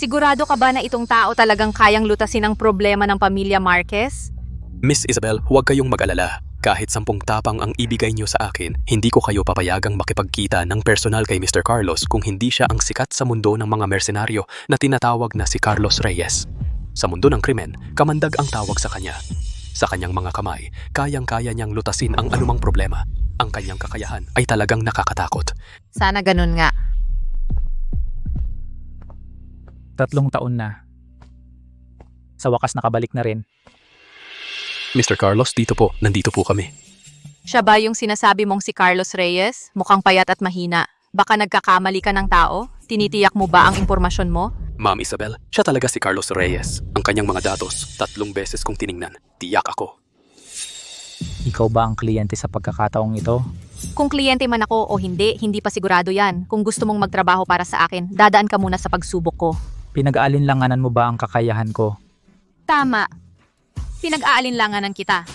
Sigurado ka ba na itong tao talagang kayang lutasin ang problema ng pamilya Marquez? Miss Isabel, huwag kayong mag-alala. Kahit 10 tapang ang ibigay niyo sa akin, hindi ko kayo papayagang makipagkita ng personal kay Mr. Carlos kung hindi siya ang sikat sa mundo ng mga mersenaryo na tinatawag na si Carlos Reyes. Sa mundo ng krimen, kamandag ang tawag sa kanya. Sa kanyang mga kamay, kayang-kaya niyang lutasin ang anumang problema. Ang kanyang kakayahan ay talagang nakakatakot. Sana ganun nga. 3 taon na. Sa wakas nakabalik na rin. Mr. Carlos, nandito po kami. Siya ba yung sinasabi mong si Carlos Reyes? Mukhang payat at mahina. Baka nagkakamali ka ng tao? Tinitiyak mo ba ang impormasyon mo? Ma'am Isabel, siya talaga si Carlos Reyes. Ang kanyang mga datos, 3 beses kong tiningnan. Tiyak ako. Ikaw ba ang kliyente sa pagkakataong ito? Kung kliyente man ako o hindi, hindi pa sigurado yan. Kung gusto mong magtrabaho para sa akin, dadaan ka muna sa pagsubok ko. Pinag-aalinlanganan mo ba ang kakayahan ko? Tama. Pinag-aalinlanganan kita.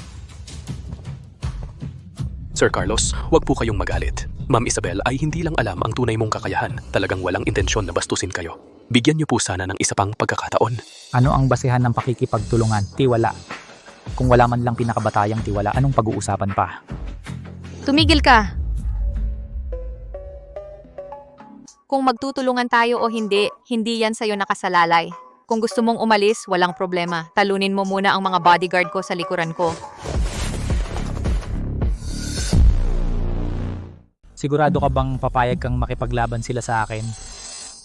Sir Carlos, huwag po kayong magalit. Ma'am Isabel ay hindi lang alam ang tunay mong kakayahan. Talagang walang intensyon na bastusin kayo. Bigyan niyo po sana ng isa pang pagkakataon. Ano ang basehan ng pakikipagtulungan? Tiwala. Kung wala man lang pinakabatayang tiwala, anong pag-uusapan pa? Tumigil ka. Kung magtutulungan tayo o hindi, hindi yan sa'yo nakasalalay. Kung gusto mong umalis, walang problema. Talunin mo muna ang mga bodyguard ko sa likuran ko. Sigurado ka bang papayag kang makipaglaban sila sa akin?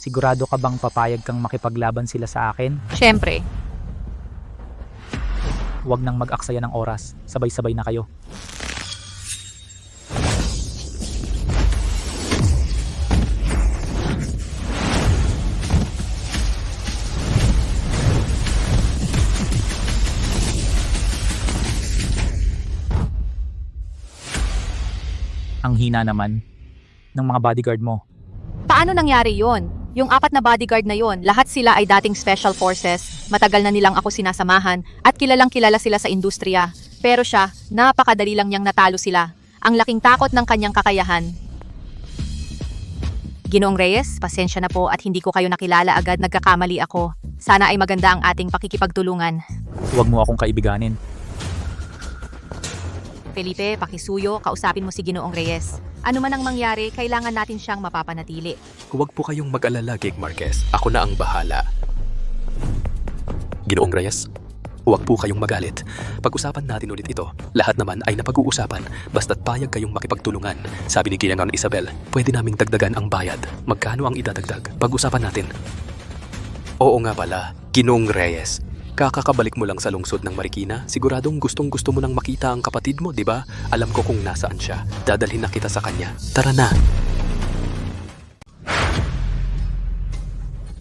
Sigurado ka bang papayag kang makipaglaban sila sa akin? Siyempre. Huwag nang mag-aksaya ng oras. Sabay-sabay na kayo. Ang hina naman ng mga bodyguard mo. Paano nangyari yon? Yung 4 na bodyguard na yon, lahat sila ay dating special forces. Matagal na nilang ako sinasamahan at kilalang kilala sila sa industriya. Pero siya, napakadali lang niyang natalo sila. Ang laking takot ng kanyang kakayahan. Ginoong Reyes, pasensya na po at hindi ko kayo nakilala agad, nagkakamali ako. Sana ay maganda ang ating pakikipagtulungan. Huwag mo akong kaibiganin. Felipe, pakisuyo, kausapin mo si Ginoong Reyes. Ano man ang mangyari, kailangan natin siyang mapapanatili. Huwag po kayong mag-alala, Gig Marquez. Ako na ang bahala. Ginoong Reyes, huwag po kayong magalit. Pag-usapan natin ulit ito. Lahat naman ay napag-uusapan, basta't payag kayong makipagtulungan. Sabi ni Ginang Isabel, pwede naming dagdagan ang bayad. Magkano ang idadagdag? Pag-usapan natin. Oo nga pala, Ginoong Reyes. Kakakabalik mo lang sa lungsod ng Marikina, siguradong gustong-gusto mo nang makita ang kapatid mo, di ba? Alam ko kung nasaan siya. Dadalhin na kita sa kanya. Tara na!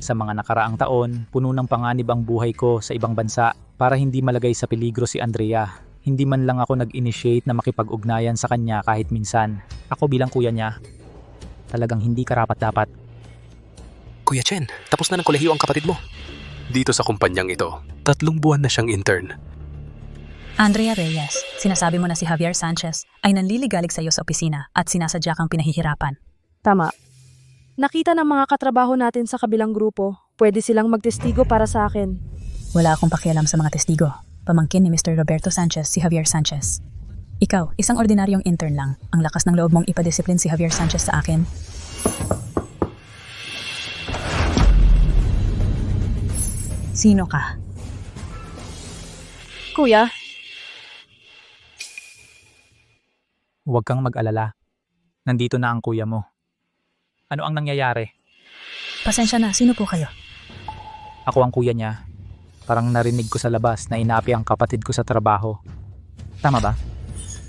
Sa mga nakaraang taon, puno ng panganib ang buhay ko sa ibang bansa para hindi malagay sa peligro si Andrea. Hindi man lang ako nag-initiate na makipag-ugnayan sa kanya kahit minsan. Ako bilang kuya niya, talagang hindi karapat-dapat. Kuya Chen, tapos na ng kolehiyo ang kapatid mo. Dito sa kumpanyang ito, 3 buwan na siyang intern. Andrea Reyes, sinasabi mo na si Javier Sanchez ay nanliligalig sa iyo sa opisina at sinasadya kang pinahihirapan. Tama. Nakita ng mga katrabaho natin sa kabilang grupo. Pwede silang magtestigo para sa akin. Wala akong pakialam sa mga testigo. Pamangkin ni Mr. Roberto Sanchez si Javier Sanchez. Ikaw, isang ordinaryong intern lang. Ang lakas ng loob mong ipadisiplin si Javier Sanchez sa akin. Sino ka? Kuya, Huwag kang mag-alala. Nandito na ang kuya mo. Ano ang nangyayari? Pasensya na, sino po kayo? Ako ang kuya niya. Parang narinig ko sa labas na inaapi ang kapatid ko sa trabaho. Tama ba?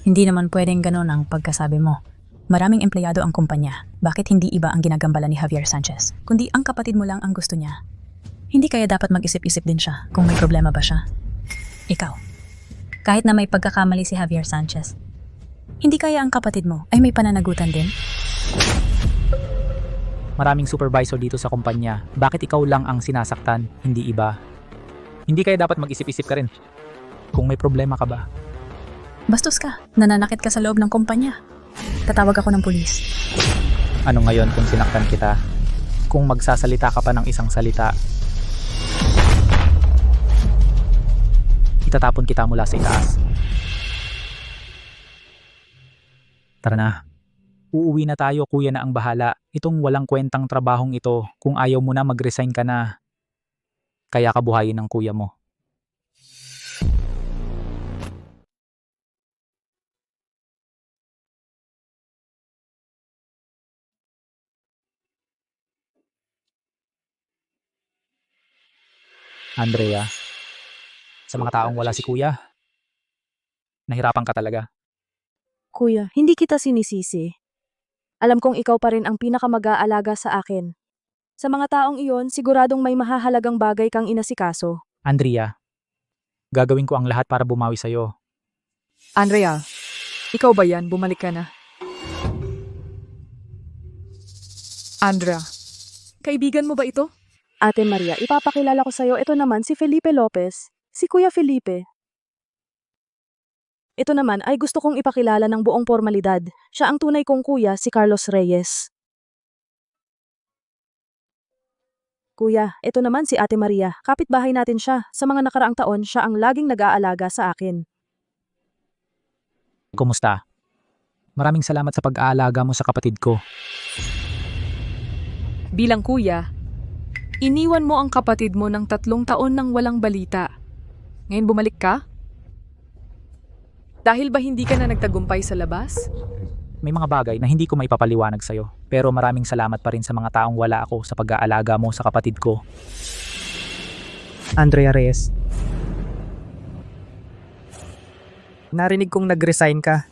Hindi naman pwedeng ganun ang pagkasabi mo. Maraming empleyado ang kumpanya. Bakit hindi iba ang ginagambala ni Javier Sanchez? Kundi ang kapatid mo lang ang gusto niya. Hindi kaya dapat mag-isip-isip din siya kung may problema ba siya? Ikaw, kahit na may pagkakamali si Javier Sanchez, hindi kaya ang kapatid mo ay may pananagutan din? Maraming supervisor dito sa kumpanya. Bakit ikaw lang ang sinasaktan, hindi iba? Hindi kaya dapat mag-isip-isip ka rin kung may problema ka ba? Bastos ka, nananakit ka sa loob ng kumpanya. Tatawag ako ng pulis. Ano ngayon kung sinaktan kita? Kung magsasalita ka pa ng isang salita, Itatapon kita mula sa itaas. Tara na. Uuwi na tayo, kuya na ang bahala. Itong walang kwentang trabahong ito, kung ayaw mo na mag-resign ka na. Kaya kabuhayin ng kuya mo. Andrea, sa mga taong wala si kuya, nahirapan ka talaga. Kuya, hindi kita sinisisi. Alam kong ikaw pa rin ang pinakamag-aalaga sa akin. Sa mga taong iyon, siguradong may mahahalagang bagay kang inasikaso. Andrea, gagawin ko ang lahat para bumawi sa'yo. Andrea, ikaw ba yan? Bumalik ka na. Andrea, kaibigan mo ba ito? Ate Maria, ipapakilala ko sa'yo, ito naman si Felipe Lopez, si Kuya Felipe. Ito naman ay gusto kong ipakilala ng buong formalidad. Siya ang tunay kong kuya, si Carlos Reyes. Kuya, ito naman si Ate Maria. Kapitbahay natin siya. Sa mga nakaraang taon, siya ang laging nag-aalaga sa akin. Kumusta? Maraming salamat sa pag-aalaga mo sa kapatid ko. Bilang kuya, iniwan mo ang kapatid mo ng 3 taon nang walang balita. Ngayon bumalik ka? Dahil ba hindi ka na nagtagumpay sa labas? May mga bagay na hindi ko maipapaliwanag sa'yo. Pero maraming salamat pa rin sa mga taong wala ako sa pag-aalaga mo sa kapatid ko. Andrea Reyes. Narinig kong nag-resign ka.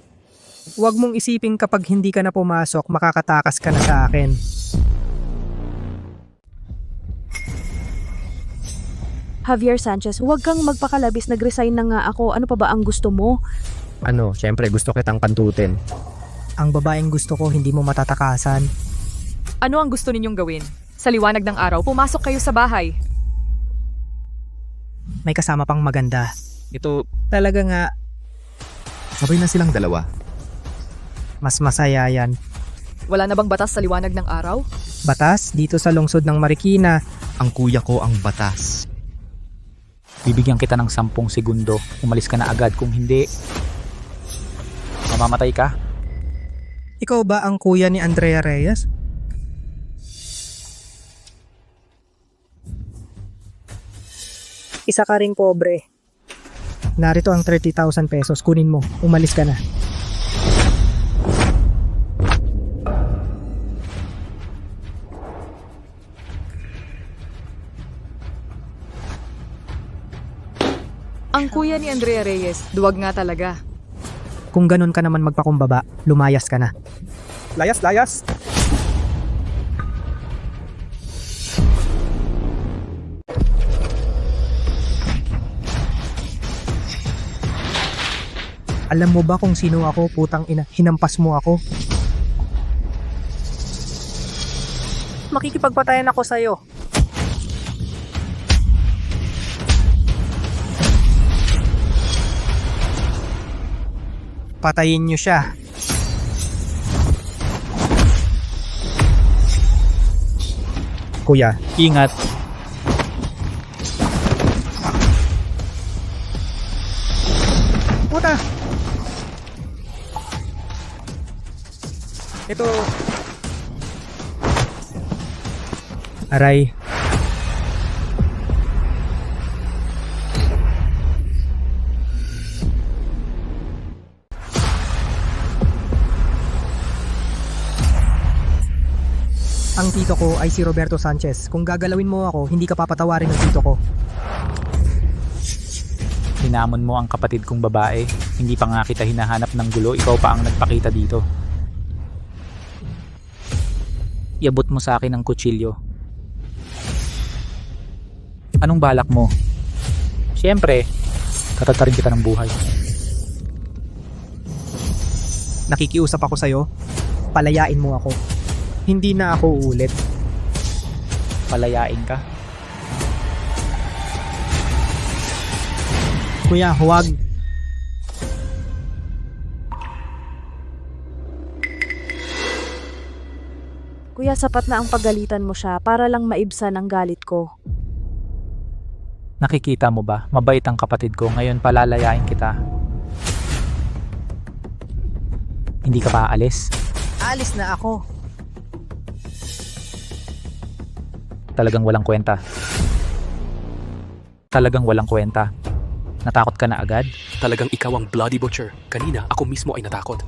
Huwag mong isiping kapag hindi ka na pumasok, makakatakas ka na sa akin. Javier Sanchez, huwag kang magpakalabis, nag-resign na nga ako. Ano pa ba ang gusto mo? Ano, syempre gusto kitang kantutin. Ang babaeng gusto ko, hindi mo matatakasan. Ano ang gusto ninyong gawin? Sa liwanag ng araw, pumasok kayo sa bahay. May kasama pang maganda. Ito, Talaga nga, sabay na silang dalawa. mas masaya yan. Wala na bang batas sa liwanag ng araw? Batas, dito sa lungsod ng Marikina. Ang kuya ko ang batas. Bibigyan kita ng 10 segundo. Umalis ka na agad. Kung hindi, mamamatay ka. Ikaw ba ang kuya ni Andrea Reyes? Isa ka ring pobre. Narito ang 30,000 pesos. Kunin mo. Umalis ka na. Ang kuya ni Andrea Reyes, duwag nga talaga. Kung ganun ka naman magpakumbaba, lumayas ka na. Layas, layas! Alam mo ba kung sino ako, putang ina? Hinampas mo ako. Makikipagpatayan ako sa'yo. Patayin niyo siya. Kuya, Ingat. puta! Ito. Aray. Ang tito ko ay si Roberto Sanchez. Kung gagalawin mo ako, hindi ka papatawarin ng tito ko. Hinamon mo ang kapatid kong babae. Hindi pa nga kita hinahanap ng gulo. Ikaw pa ang nagpakita dito. Iabot mo sa akin ang kutsilyo. Anong balak mo? Siyempre, tatatarin kita ng buhay. Nakikiusap ako sa'yo. Palayain mo ako. Hindi na ako uulit. Palayain ka. Kuya, huwag. Kuya, sapat na ang paggalitan mo siya para lang maibsan ang galit ko. Nakikita mo ba? Mabait ang kapatid ko. Ngayon palalayain kita. Hindi ka pa aalis? Alis na ako. Talagang walang kwenta. Talagang walang kwenta. Natakot ka na agad? Talagang ikaw ang bloody butcher. Kanina, ako mismo ay natakot.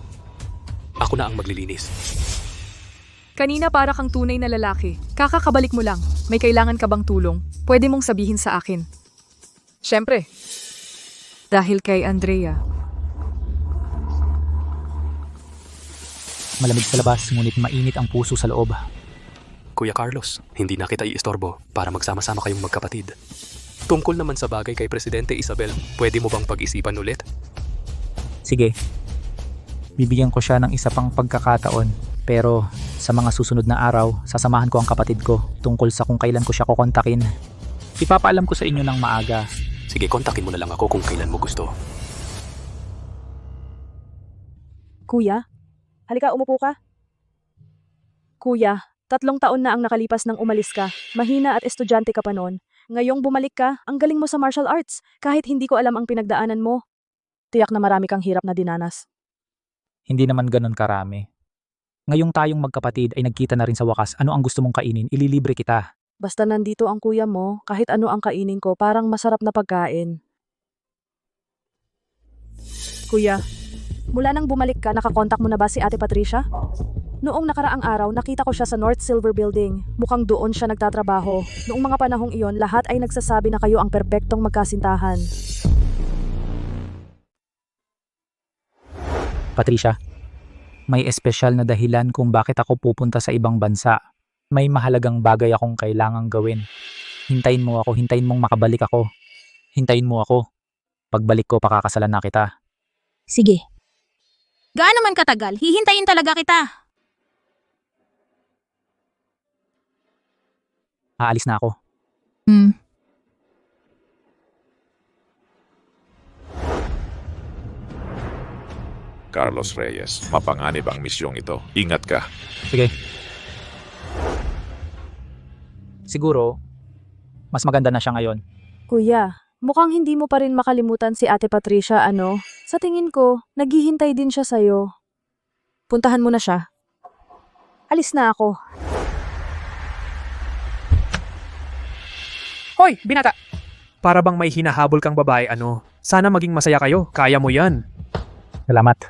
Ako na ang maglilinis. Kanina para kang tunay na lalaki. Kakakabalik mo lang. May kailangan ka bang tulong? Pwede mong sabihin sa akin. Siyempre. Dahil kay Andrea. Malamig sa labas, ngunit mainit ang puso sa loob. Kuya Carlos, hindi na kita iistorbo para magsama-sama kayong magkapatid. Tungkol naman sa bagay kay Presidente Isabel, pwede mo bang pag-isipan ulit? Sige. Bibigyan ko siya ng isa pang pagkakataon. Pero sa mga susunod na araw, sasamahan ko ang kapatid ko tungkol sa kung kailan ko siya kukontakin. Ipapaalam ko sa inyo ng maaga. Sige, kontakin mo na lang ako kung kailan mo gusto. Kuya, halika umupo ka. Kuya, 3 taon na ang nakalipas nang umalis ka. Mahina at estudyante ka pa noon. Ngayong bumalik ka, ang galing mo sa martial arts. Kahit hindi ko alam ang pinagdaanan mo. Tiyak na marami kang hirap na dinanas. Hindi naman ganun karami. Ngayong tayong magkapatid ay nagkita na rin sa wakas. Ano ang gusto mong kainin? Ililibre kita. Basta nandito ang kuya mo, kahit ano ang kainin ko, parang masarap na pagkain. Kuya, mula nang bumalik ka, nakakontak mo na ba si Ate Patricia? Noong nakaraang araw, nakita ko siya sa North Silver Building. Mukhang doon siya nagtatrabaho. Noong mga panahong iyon, lahat ay nagsasabi na kayo ang perpektong magkasintahan. Patricia, may espesyal na dahilan kung bakit ako pupunta sa ibang bansa. May mahalagang bagay akong kailangang gawin. Hintayin mo ako, hintayin mong makabalik ako. Hintayin mo ako. Pagbalik ko, pakakasalan na kita. Sige. Gaano man katagal, hihintayin talaga kita. Aalis na ako. Carlos Reyes, mapanganib ang misyong ito. Ingat ka. Sige. Siguro, mas maganda na siya ngayon. Kuya, mukhang hindi mo pa rin makalimutan si Ate Patricia, ano? Sa tingin ko, naghihintay din siya sa'yo. Puntahan mo na siya. Alis na ako. Hoy, binata! Para bang may hinahabol kang babae, ano? Sana maging masaya kayo. Kaya mo yan. Salamat.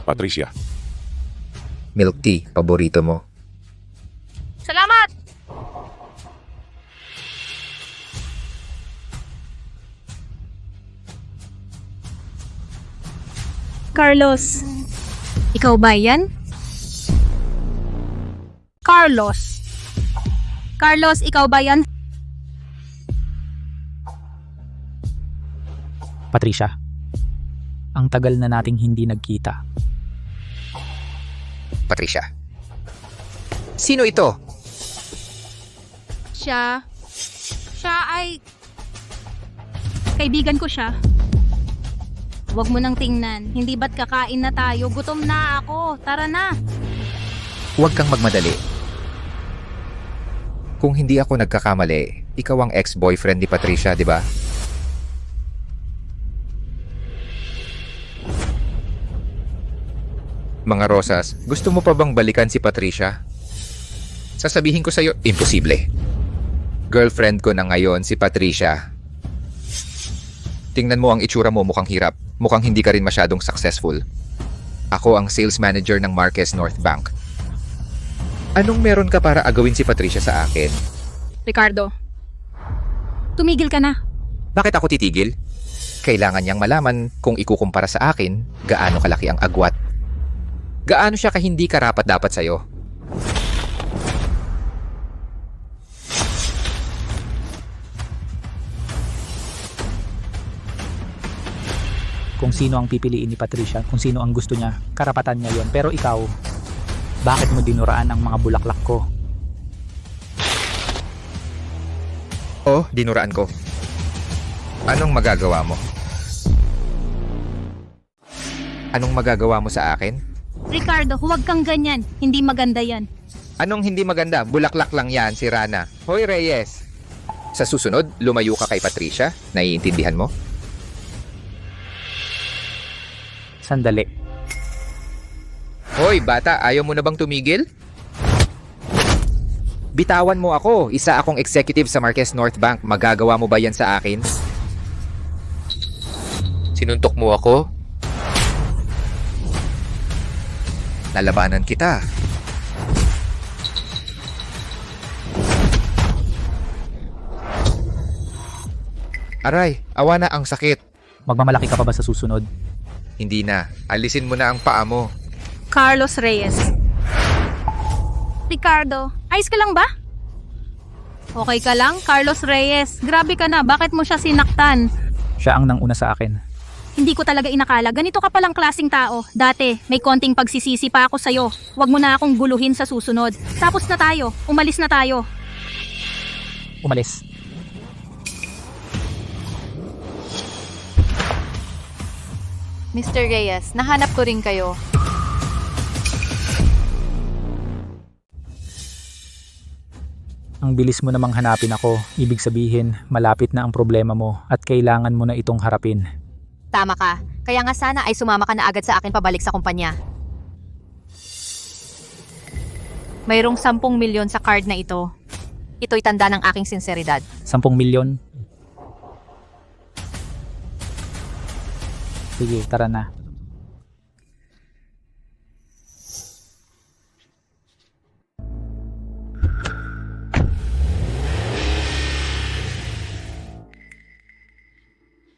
Patricia, Milk tea, paborito mo. Salamat! Carlos, ikaw ba yan? Carlos. Carlos, ikaw ba yan? Patricia, ang tagal na nating hindi nagkita. Patricia. Sino ito? Siya ay... Kaibigan ko siya. Huwag mo nang tingnan. Hindi ba't kakain na tayo? Gutom na ako. Tara na. Huwag kang magmadali. Kung hindi ako nagkakamali, ikaw ang ex-boyfriend ni Patricia, di ba? Mga Rosas, gusto mo pa bang balikan si Patricia? Sasabihin ko sa'yo, imposible. Girlfriend ko na ngayon si Patricia. Tingnan mo ang itsura mo, mukhang hirap. Mukhang hindi ka rin masyadong successful. Ako ang sales manager ng Marquez North Bank. Anong meron ka para agawin si Patricia sa akin? Ricardo, tumigil ka na. Bakit ako titigil? Kailangan niyang malaman kung ikukumpara sa akin, gaano kalaki ang agwat. Gaano siya kahindi karapat dapat sa'yo. Kung sino ang pipiliin ni Patricia, kung sino ang gusto niya, karapatan niya yon. Pero ikaw, bakit mo dinuraan ang mga bulaklak ko? Oh, dinuraan ko. Anong magagawa mo? Anong magagawa mo sa akin? Ricardo, huwag kang ganyan. Hindi maganda yan. Anong hindi maganda? Bulaklak lang yan, si Rana. Hoy, Reyes! Sa susunod, lumayo ka kay Patricia. Naiintindihan mo? Sandali. Hoy, bata, ayaw mo na bang tumigil? Bitawan mo ako. Isa akong executive sa Marquez North Bank. Magagawa mo ba yan sa akin? Sinuntok mo ako? Lalabanan kita. Aray, awa na, ang sakit. Magmamalaki ka pa ba sa susunod? Hindi na. Alisin mo na ang paa mo. Carlos Reyes. Ricardo, ayos ka lang ba? Okay ka lang, Carlos Reyes? Grabe ka na, bakit mo siya sinaktan? Siya ang nanguna sa akin. Hindi ko talaga inakala, ganito ka palang klaseng tao. Dati, may konting pagsisisi pa ako sa'yo. Huwag mo na akong guluhin sa susunod. Tapos na tayo, umalis na tayo. Umalis. Mr. Reyes, nahanap ko rin kayo. Ang bilis mo namang hanapin ako. Ibig sabihin, malapit na ang problema mo at kailangan mo na itong harapin. Tama ka. Kaya nga sana ay sumama ka na agad sa akin pabalik sa kumpanya. Mayroong 10 milyon sa card na ito. Ito'y tanda ng aking sinseridad. 10 milyon? Sige, tara na.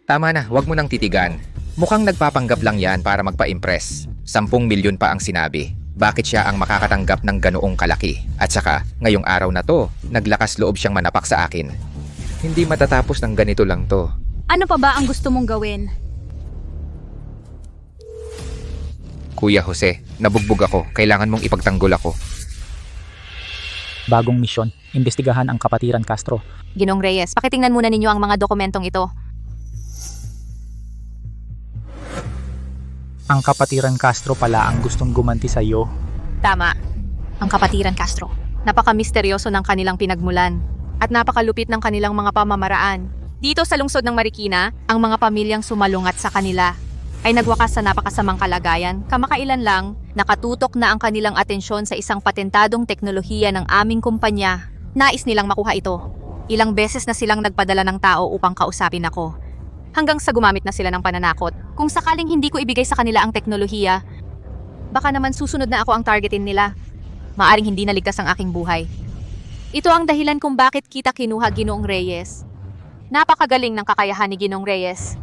Tama na, wag mo nang titigan. Mukhang nagpapanggap lang yan para magpa-impress. 10 milyon pa ang sinabi. Bakit siya ang makakatanggap ng ganoong kalaki? At saka, ngayong araw na to, naglakas loob siyang manapak sa akin. Hindi matatapos ng ganito lang to. Ano pa ba ang gusto mong gawin? Kuya Jose, nabugbog ako. Kailangan mong ipagtanggol ako. Bagong misyon, imbestigahan ang Kapatiran Castro. Ginong Reyes, pakitingnan muna ninyo ang mga dokumentong ito. Ang Kapatiran Castro pala ang gustong gumanti sa iyo. Tama. Ang Kapatiran Castro. Napaka-misteryoso ng kanilang pinagmulan at napakalupit ng kanilang mga pamamaraan. Dito sa lungsod ng Marikina, ang mga pamilyang sumalungat sa kanila ay nagwakas sa napakasamang kalagayan. Kamakailan lang, nakatutok na ang kanilang atensyon sa isang patentadong teknolohiya ng aming kumpanya. Nais nilang makuha ito. Ilang beses na silang nagpadala ng tao upang kausapin ako. Hanggang sa gumamit na sila ng pananakot. Kung sakaling hindi ko ibigay sa kanila ang teknolohiya, baka naman susunod na ako ang targetin nila. Maaring hindi naligtas ang aking buhay. Ito ang dahilan kung bakit kita kinuha, Ginoong Reyes. Napakagaling ng kakayahan ni Ginoong Reyes.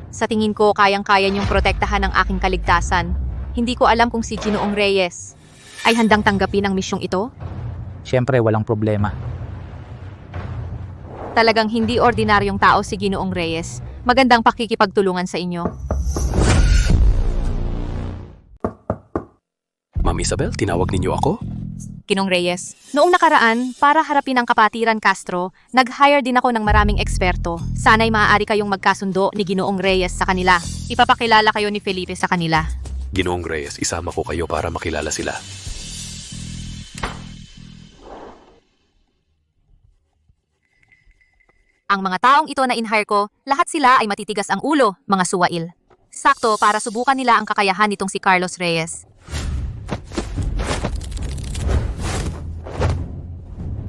Sa tingin ko, kayang-kaya niyong protektahan ang aking kaligtasan. Hindi ko alam kung si Ginoong Reyes ay handang tanggapin ang misyong ito. Siyempre, walang problema. Talagang hindi ordinaryong tao si Ginoong Reyes. Magandang pakikipagtulungan sa inyo. Ma'am Isabel, tinawag ninyo ako? Ginong Reyes, noong nakaraan, para harapin ang Kapatiran Castro, nag-hire din ako ng maraming eksperto. Sana'y maaari kayong magkasundo ni Ginoong Reyes sa kanila. Ipapakilala kayo ni Felipe sa kanila. Ginoong Reyes, isama ko kayo para makilala sila. Ang mga taong ito na in-hire ko, lahat sila ay matitigas ang ulo, mga suwail. Sakto para subukan nila ang kakayahan nitong si Carlos Reyes.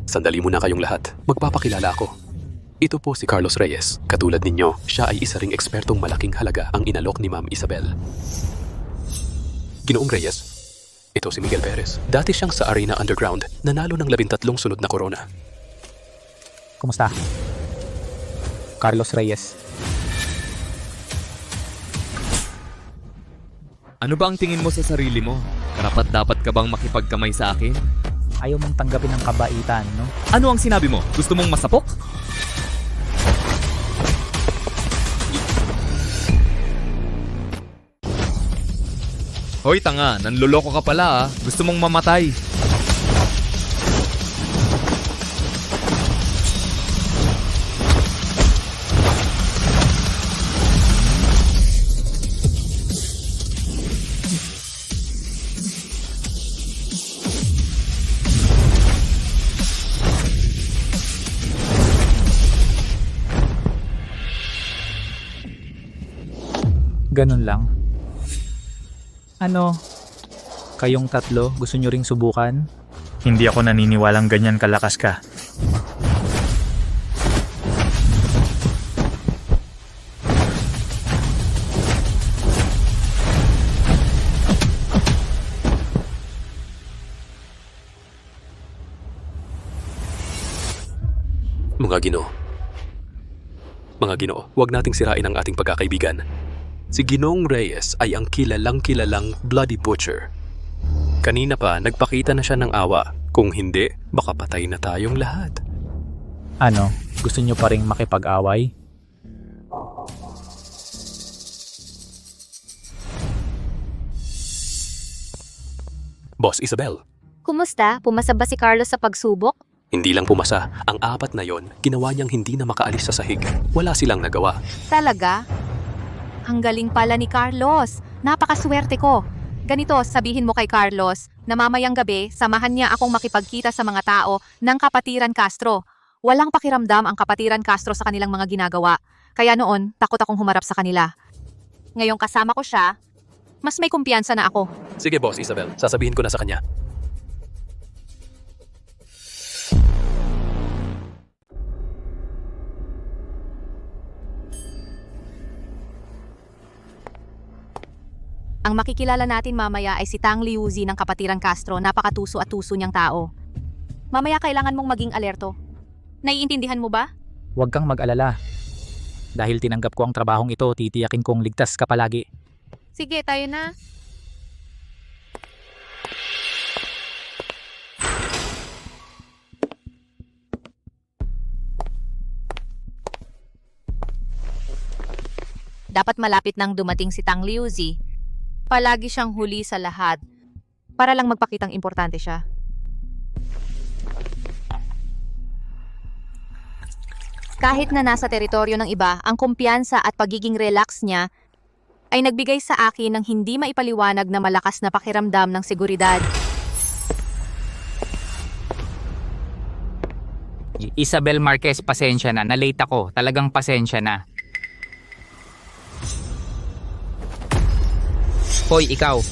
Sandali muna kayong lahat. Magpapakilala ako. Ito po si Carlos Reyes. Katulad ninyo, siya ay isa ring ekspertong malaking halaga ang inalok ni Ma'am Isabel. Ginoong Reyes, ito si Miguel Perez. Dati siyang sa Arena Underground, nanalo ng 13 sunod na corona. Kumusta? Carlos Reyes. Ano ba ang tingin mo sa sarili mo? Karapat-dapat ka bang makipagkamay sa akin? Ayaw mong tanggapin ang kabaitan, no? Ano ang sinabi mo? Gusto mong masapok? Hoy tanga, nanloloko ka pala ah. Gusto mong mamatay. Ganun lang. Ano? Kayong tatlo, gusto nyo ring subukan? Hindi ako naniniwalang ganyan kalakas ka. Mga Ginoo, huwag nating sirain ang ating pagkakaibigan. Si Ginoong Reyes ay ang kilalang Bloody Butcher. Kanina pa, nagpakita na siya ng awa. Kung hindi, baka patay na tayong lahat. Ano? Gusto nyo pa ring makipag-away? Boss Isabel, Kumusta? Pumasa ba si Carlos sa pagsubok? hindi lang pumasa. Ang apat na yon, ginawa niyang hindi na makaalis sa sahig. Wala silang nagawa. Talaga? Ang galing pala ni Carlos. Napakaswerte ko. Ganito, sabihin mo kay Carlos na mamayang gabi, samahan niya akong makipagkita sa mga tao ng Kapatiran Castro. Walang pakiramdam ang Kapatiran Castro sa kanilang mga ginagawa. Kaya noon, takot akong humarap sa kanila. Ngayong kasama ko siya, mas may kumpiyansa na ako. Sige, Boss Isabel, sasabihin ko na sa kanya. Ang makikilala natin mamaya ay si Tang Liuzi ng Kapatiran Castro, napakatuso at tuso niyang tao. Mamaya kailangan mong maging alerto. Naiintindihan mo ba? Huwag kang mag-alala. Dahil tinanggap ko ang trabahong ito, titiyakin kong ligtas ka palagi. Sige, tayo na. Dapat malapit nang dumating si Tang Liuzi. Palagi siyang huli sa lahat para lang magpakitang importante siya. Kahit na nasa teritoryo ng iba, ang kumpiyansa at pagiging relax niya ay nagbigay sa akin ng hindi maipaliwanag na malakas na pakiramdam ng seguridad. Isabel Marquez, pasensya na. Na-late ako. Talagang pasensya na. Hoy, ikaw.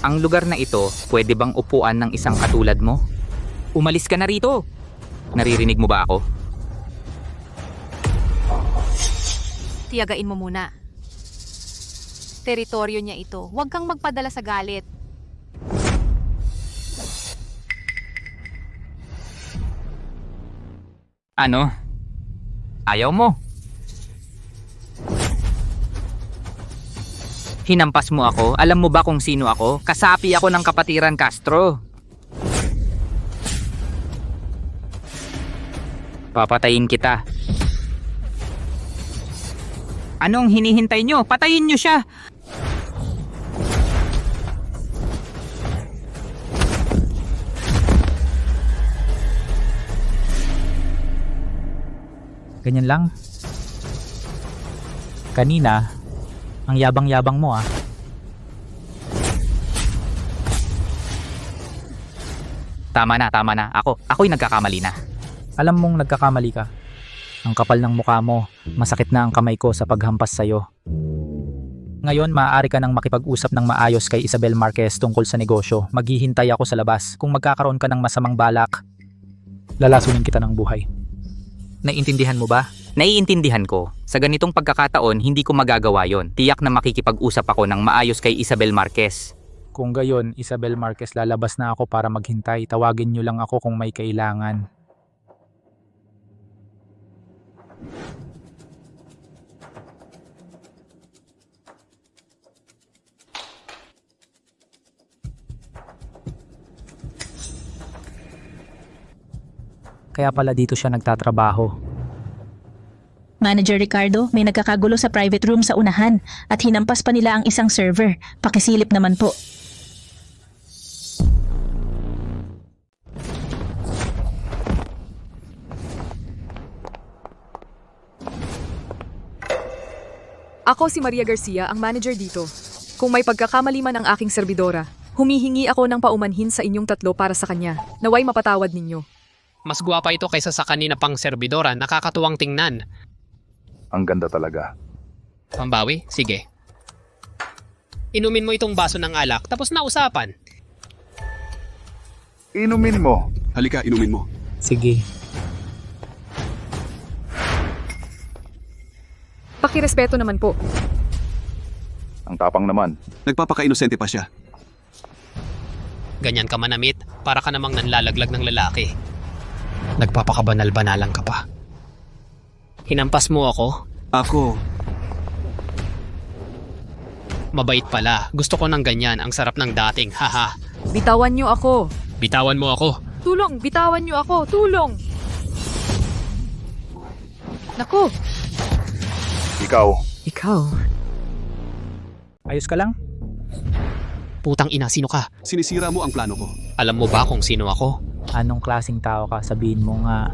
Ang lugar na ito, pwede bang upuan ng isang katulad mo? Umalis ka na rito. Naririnig mo ba ako? Tiyagain mo muna. Teritoryo niya ito. Huwag kang magpadala sa galit. Ano? Ayaw mo? Hinampas mo ako? Alam mo ba kung sino ako? Kasapi ako ng Kapatiran Castro. Papatayin kita. Anong hinihintay nyo? Patayin nyo siya! Ganyan lang. Kanina, ang yabang-yabang mo ah. Tama na. Ako'y nagkakamali na. Alam mong nagkakamali ka. Ang kapal ng mukha mo, masakit na ang kamay ko sa paghampas sa'yo. Ngayon, maaari ka nang makipag-usap ng maayos kay Isabel Marquez tungkol sa negosyo. Maghihintay ako sa labas. Kung magkakaroon ka ng masamang balak, lalasunin kita ng buhay. Naiintindihan mo ba? Naiintindihan ko. Sa ganitong pagkakataon, hindi ko magagawa yon. Tiyak na makikipag-usap ako ng maayos kay Isabel Marquez. Kung gayon, Isabel Marquez, lalabas na ako para maghintay. Tawagin niyo lang ako kung may kailangan. Kaya pala dito siya nagtatrabaho. Manager Ricardo, may nagkakagulo sa private room sa unahan at hinampas pa nila ang isang server. Pakisilip naman po. Ako si Maria Garcia, ang manager dito. Kung may pagkakamali man ang aking serbidora, humihingi ako ng paumanhin sa inyong tatlo para sa kanya. Naway mapatawad ninyo. Mas gwapa ito kaysa sa kanina pang serbidora, nakakatuwang tingnan. Ang ganda talaga. Pambawi? Sige. Inumin mo itong baso ng alak, tapos na usapan. Inumin mo. Halika, inumin mo. Sige. Pakirespeto naman po. Ang tapang naman. Nagpapaka-inosente pa siya. Ganyan ka manamit, para ka namang nanlalaglag ng lalaki. Nagpapakabanal-banalang ka pa. Hinampas mo ako? Ako, Mabait pala. Gusto ko ng ganyan, ang sarap ng dating, haha. Bitawan niyo ako. Bitawan mo ako. Tulong, bitawan niyo ako. Tulong. Naku, Ikaw. ikaw. Ayos ka lang? Putang ina, sino ka? sinisira mo ang plano ko. Alam mo ba kung sino ako? Anong klaseng tao ka? Sabihin mo nga.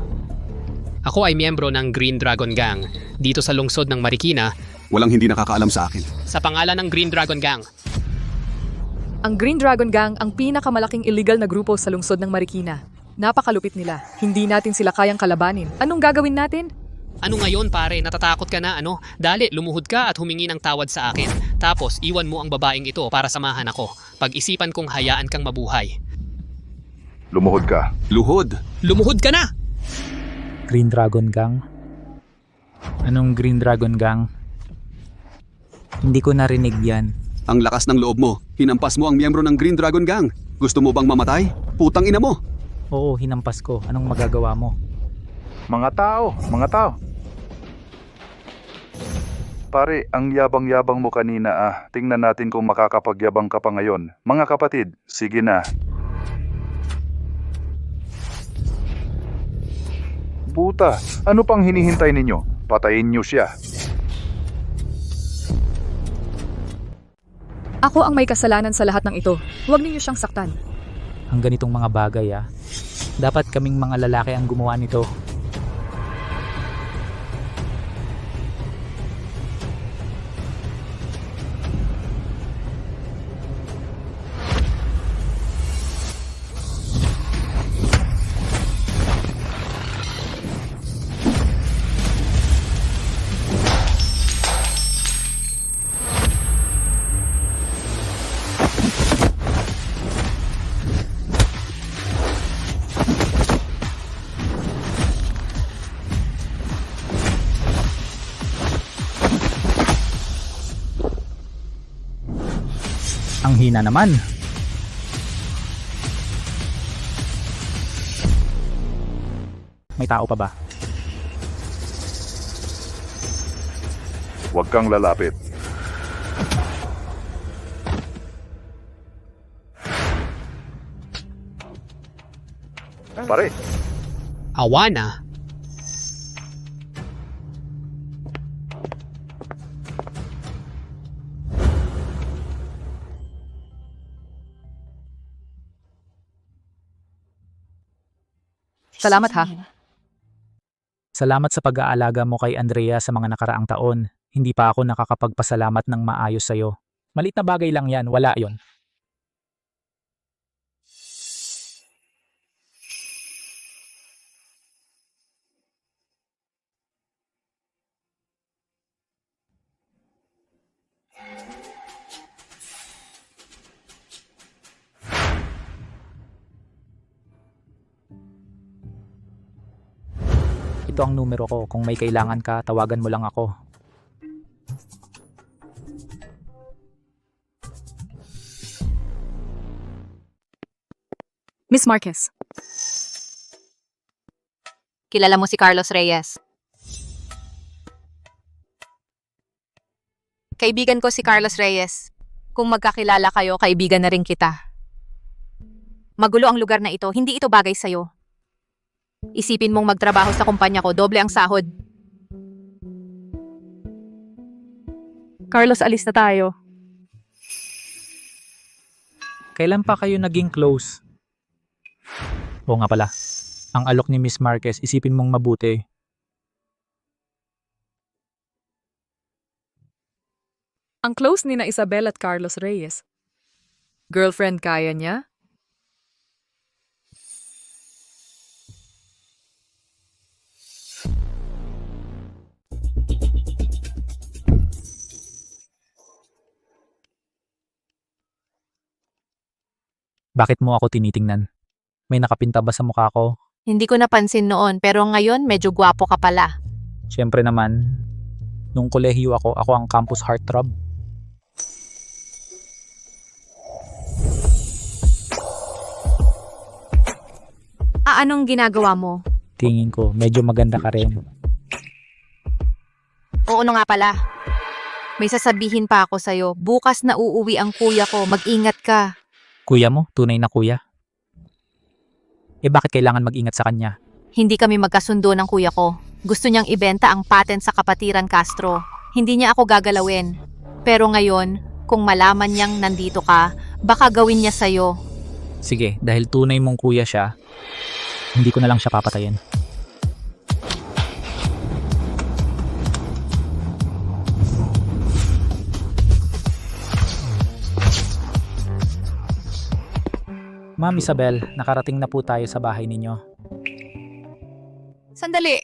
Ako ay miyembro ng Green Dragon Gang. Dito sa lungsod ng Marikina, Walang hindi nakakaalam sa akin. sa pangalan ng Green Dragon Gang. Ang Green Dragon Gang ang pinakamalaking illegal na grupo sa lungsod ng Marikina. Napakalupit nila. Hindi natin sila kayang kalabanin. Anong gagawin natin? Ano ngayon pare, natatakot ka na ano? Dali, lumuhod ka at humingi ng tawad sa akin. Tapos, iwan mo ang babaeng ito para samahan ako. Pag-isipan kong hayaan kang mabuhay. Lumuhod ka. Luhod! Lumuhod ka na! Green Dragon Gang? Anong Green Dragon Gang? Hindi ko narinig yan. Ang lakas ng loob mo. Hinampas mo ang miyembro ng Green Dragon Gang. Gusto mo bang mamatay? Putang ina mo! Oo, hinampas ko. Anong magagawa mo? Mga tao. Pare, ang yabang-yabang mo kanina Tingnan natin kung makakapagyabang ka pa ngayon. Mga kapatid, sige na. Puta, ano pang hinihintay ninyo? Patayin niyo siya. Ako ang may kasalanan sa lahat ng ito. Huwag ninyo siyang saktan. Ang ganitong mga bagay Dapat kaming mga lalaki ang gumawa nito. Ang hina naman. May tao pa ba? Huwag kang lalapit. Pare, Awana? Salamat ha. Salamat sa pag-aalaga mo kay Andrea sa mga nakaraang taon. Hindi pa ako nakakapagpasalamat ng maayos sa'yo. Malit na bagay lang yan, wala yon. Ito ang numero ko. Kung may kailangan ka, tawagan mo lang ako. Miss Marquez. Kilala mo si Carlos Reyes. Kaibigan ko si Carlos Reyes. Kung magkakilala kayo, kaibigan na rin kita. Magulo ang lugar na ito, hindi ito bagay sa'yo. Isipin mong magtrabaho sa kumpanya ko, doble ang sahod. Carlos, alis na tayo. Kailan pa kayo naging close? Oo nga pala. Ang alok ni Miss Marquez, isipin mong mabuti. Ang close ni na Isabel at Carlos Reyes. Girlfriend kaya niya? Bakit mo ako tinitingnan? May nakapinta ba sa mukha ko? Hindi ko napansin noon, pero ngayon medyo gwapo ka pala. Siyempre naman, nung kolehiyo ako ang campus heartthrob. Anong ginagawa mo? Tingin ko, medyo maganda ka rin. Oo nga pala. May sasabihin pa ako sa'yo. Bukas na uuwi ang kuya ko. Mag-ingat ka. Kuya mo? Tunay na kuya? Bakit kailangan mag-ingat sa kanya? Hindi kami magkasundo ng kuya ko. Gusto niyang ibenta ang patent sa Kapatiran Castro. Hindi niya ako gagalawin. Pero ngayon, kung malaman niyang nandito ka, baka gawin niya sa'yo. Sige, dahil tunay mong kuya siya, hindi ko na lang siya papatayin. Ma'am Isabel, nakarating na po tayo sa bahay ninyo. Sandali.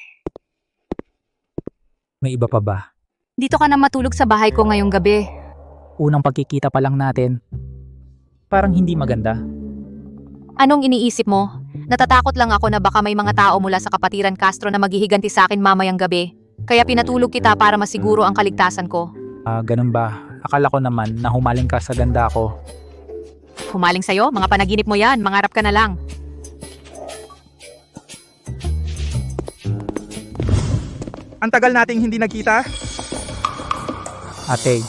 May iba pa ba? Dito ka na matulog sa bahay ko ngayong gabi. Unang pagkikita pa lang natin. Parang hindi maganda. Anong iniisip mo? Natatakot lang ako na baka may mga tao mula sa Kapatiran Castro na maghihiganti sa akin mamayang gabi. Kaya pinatulog kita para masiguro ang kaligtasan ko. Ganun ba? Akala ko naman na humaling ka sa ganda ko. Humaling sa'yo? Mga panaginip mo yan. Mangarap ka na lang. Ang tagal nating hindi nagkita. Ate,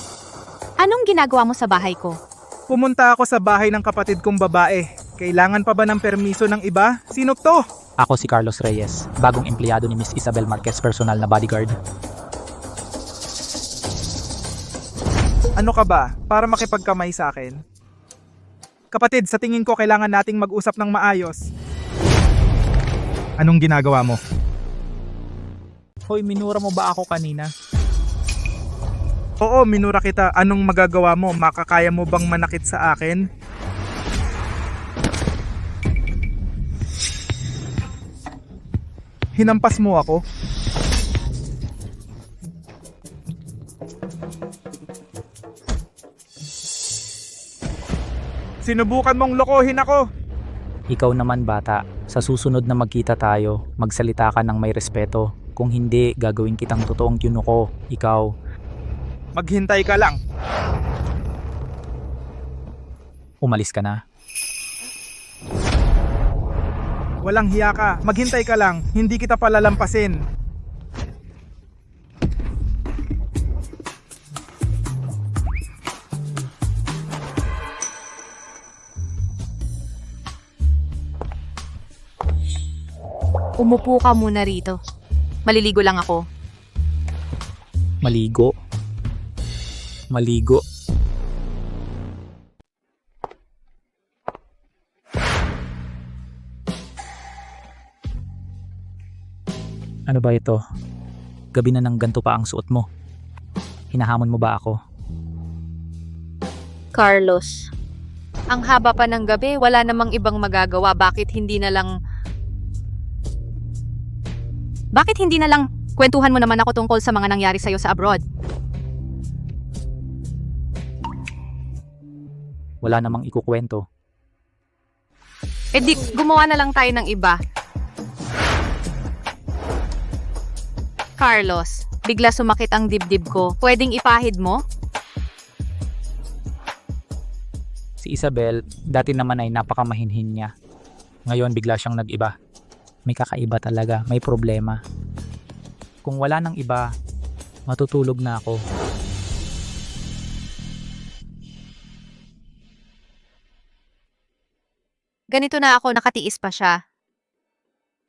Anong ginagawa mo sa bahay ko? Pumunta ako sa bahay ng kapatid kong babae. Kailangan pa ba ng permiso ng iba? Sino to? ako si Carlos Reyes, bagong empleyado ni Miss Isabel Marquez, personal na bodyguard. Ano ka ba? Para makipagkamay sa akin? Kapatid, sa tingin ko kailangan nating mag-usap ng maayos. Anong ginagawa mo? Hoy, minura mo ba ako kanina? Oo, minura kita. Anong magagawa mo? Makakaya mo bang manakit sa akin? Hinampas mo ako? Sinubukan mong lokohin ako. Ikaw naman bata, sa susunod na magkita tayo, magsalita ka ng may respeto. Kung hindi, gagawin kitang totoong tiyuno ko. Ikaw. Maghintay ka lang. Umalis ka na. Walang hiya ka. Maghintay ka lang. Hindi kita palalampasin. Umupo ka muna rito. Maliligo lang ako. Maligo. Maligo. Ano ba ito? Gabi na ng ganito pa ang suot mo. Hinahamon mo ba ako? Carlos. Ang haba pa ng gabi, wala namang ibang magagawa. Bakit hindi na lang kwentuhan mo naman ako tungkol sa mga nangyari sa'yo sa abroad? Wala namang ikukwento. Di, gumawa na lang tayo ng iba. Carlos, bigla sumakit ang dibdib ko. Pwedeng ipahid mo? Si Isabel, dati naman ay napakamahinhin niya. Ngayon bigla siyang nag-iba. May kakaiba talaga, may problema. Kung wala nang iba, matutulog na ako. Ganito na ako, nakatiis pa siya.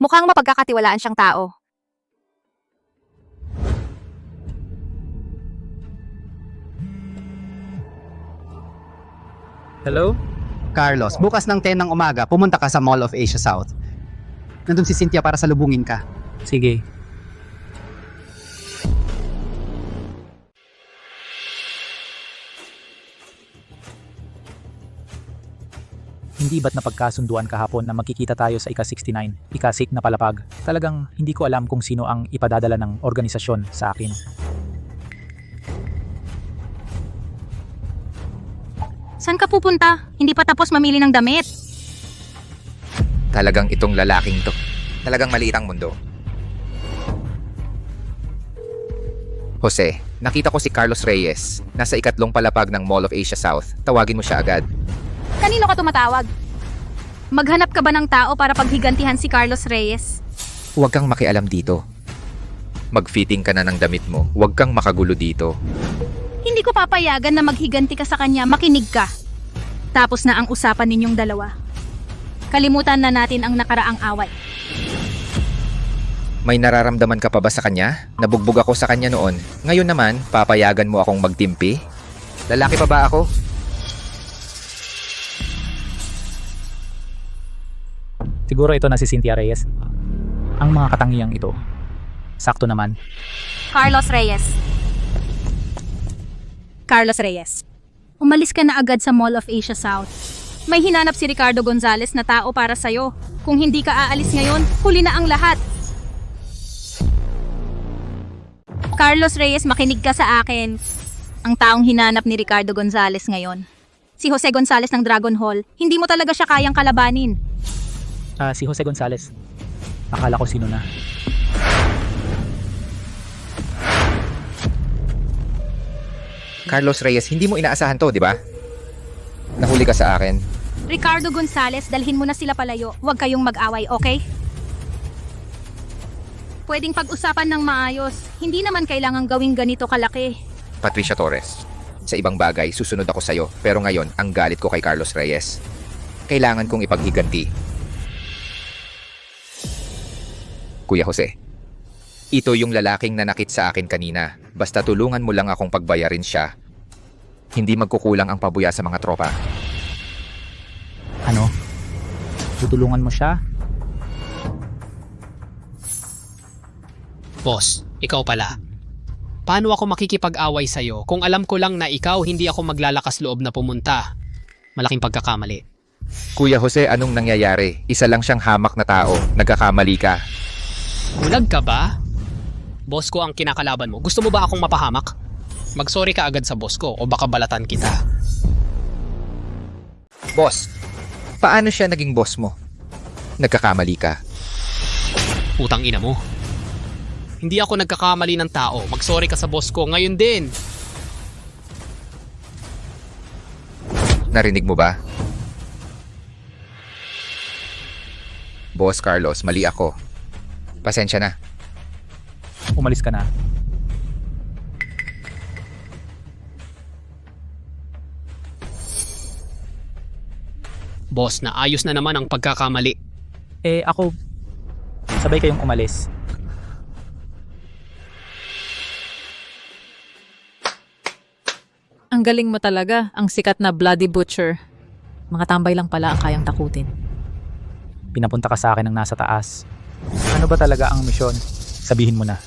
Mukhang mapagkakatiwalaan siyang tao. Hello? Carlos, bukas ng 10 ng umaga, pumunta ka sa Mall of Asia South. Nandun si Cynthia para salubungin ka. Sige. Hindi ba't napagkasunduan kahapon na magkikita tayo sa ika-69, ika-6 na palapag? Talagang hindi ko alam kung sino ang ipadadala ng organisasyon sa akin. Saan ka pupunta? Hindi pa tapos mamili ng damit. Talagang itong lalaking to. Talagang maliit ang mundo. Jose, nakita ko si Carlos Reyes. Nasa ikatlong palapag ng Mall of Asia South. Tawagin mo siya agad. Kanino ka tumatawag? Maghanap ka ba ng tao para paghigantihan si Carlos Reyes? Huwag kang makialam dito. Mag-fitting ka na ng damit mo. Huwag kang makagulo dito. Hindi ko papayagan na maghiganti ka sa kanya, makinig ka. Tapos na ang usapan ninyong dalawa. Kalimutan na natin ang nakaraang away. May nararamdaman ka pa ba sa kanya? Nabugbog ako sa kanya noon. Ngayon naman, papayagan mo akong magtimpi? Lalaki pa ba ako? Siguro ito na si Cynthia Reyes. Ang mga katangiang ito. Sakto naman. Carlos Reyes. Carlos Reyes. Umalis ka na agad sa Mall of Asia South. May hinanap si Ricardo Gonzalez na tao para sa'yo. Kung hindi ka aalis ngayon, huli na ang lahat. Carlos Reyes, makinig ka sa akin. Ang taong hinanap ni Ricardo Gonzalez ngayon. Si Jose Gonzalez ng Dragon Hall. Hindi mo talaga siya kayang kalabanin. Si Jose Gonzalez. Akala ko sino na. Carlos Reyes, hindi mo inaasahan to, di ba? Nahuli ka sa akin. Ricardo Gonzalez, dalhin mo na sila palayo. Huwag kayong mag-away, okay? Pwedeng pag-usapan ng maayos. Hindi naman kailangang gawing ganito kalaki. Patricia Torres. Sa ibang bagay, susunod ako sa'yo. Pero ngayon, ang galit ko kay Carlos Reyes. Kailangan kong ipaghiganti. Kuya Jose, ito yung lalaking nanakit sa akin kanina. Basta tulungan mo lang akong pagbayarin siya. Hindi magkukulang ang pabuya sa mga tropa. Ano? Tutulungan mo siya? Boss, ikaw pala. Paano ako makikipag-away sa'yo kung alam ko lang na ikaw hindi ako maglalakas loob na pumunta? Malaking pagkakamali. Kuya Jose, anong nangyayari? Isa lang siyang hamak na tao. Nagkakamali ka. Bulag ka ba? Boss ko ang kinakalaban mo. Gusto mo ba akong mapahamak? Mag-sorry ka agad sa boss ko o baka balatan kita. Boss, paano siya naging boss mo? Nagkakamali ka. Putang ina mo. Hindi ako nagkakamali ng tao. Mag-sorry ka sa boss ko ngayon din. Narinig mo ba? Boss Carlos, mali ako. Pasensya na. Umalis ka na. Boss, naayos na naman ang pagkakamali. Ako, sabay kayong umalis. Ang galing mo talaga, ang sikat na Bloody Butcher. Mga tambay lang pala ang kayang takutin. Pinapunta ka sa akin ng nasa taas. Ano ba talaga ang misyon? Sabihin mo na.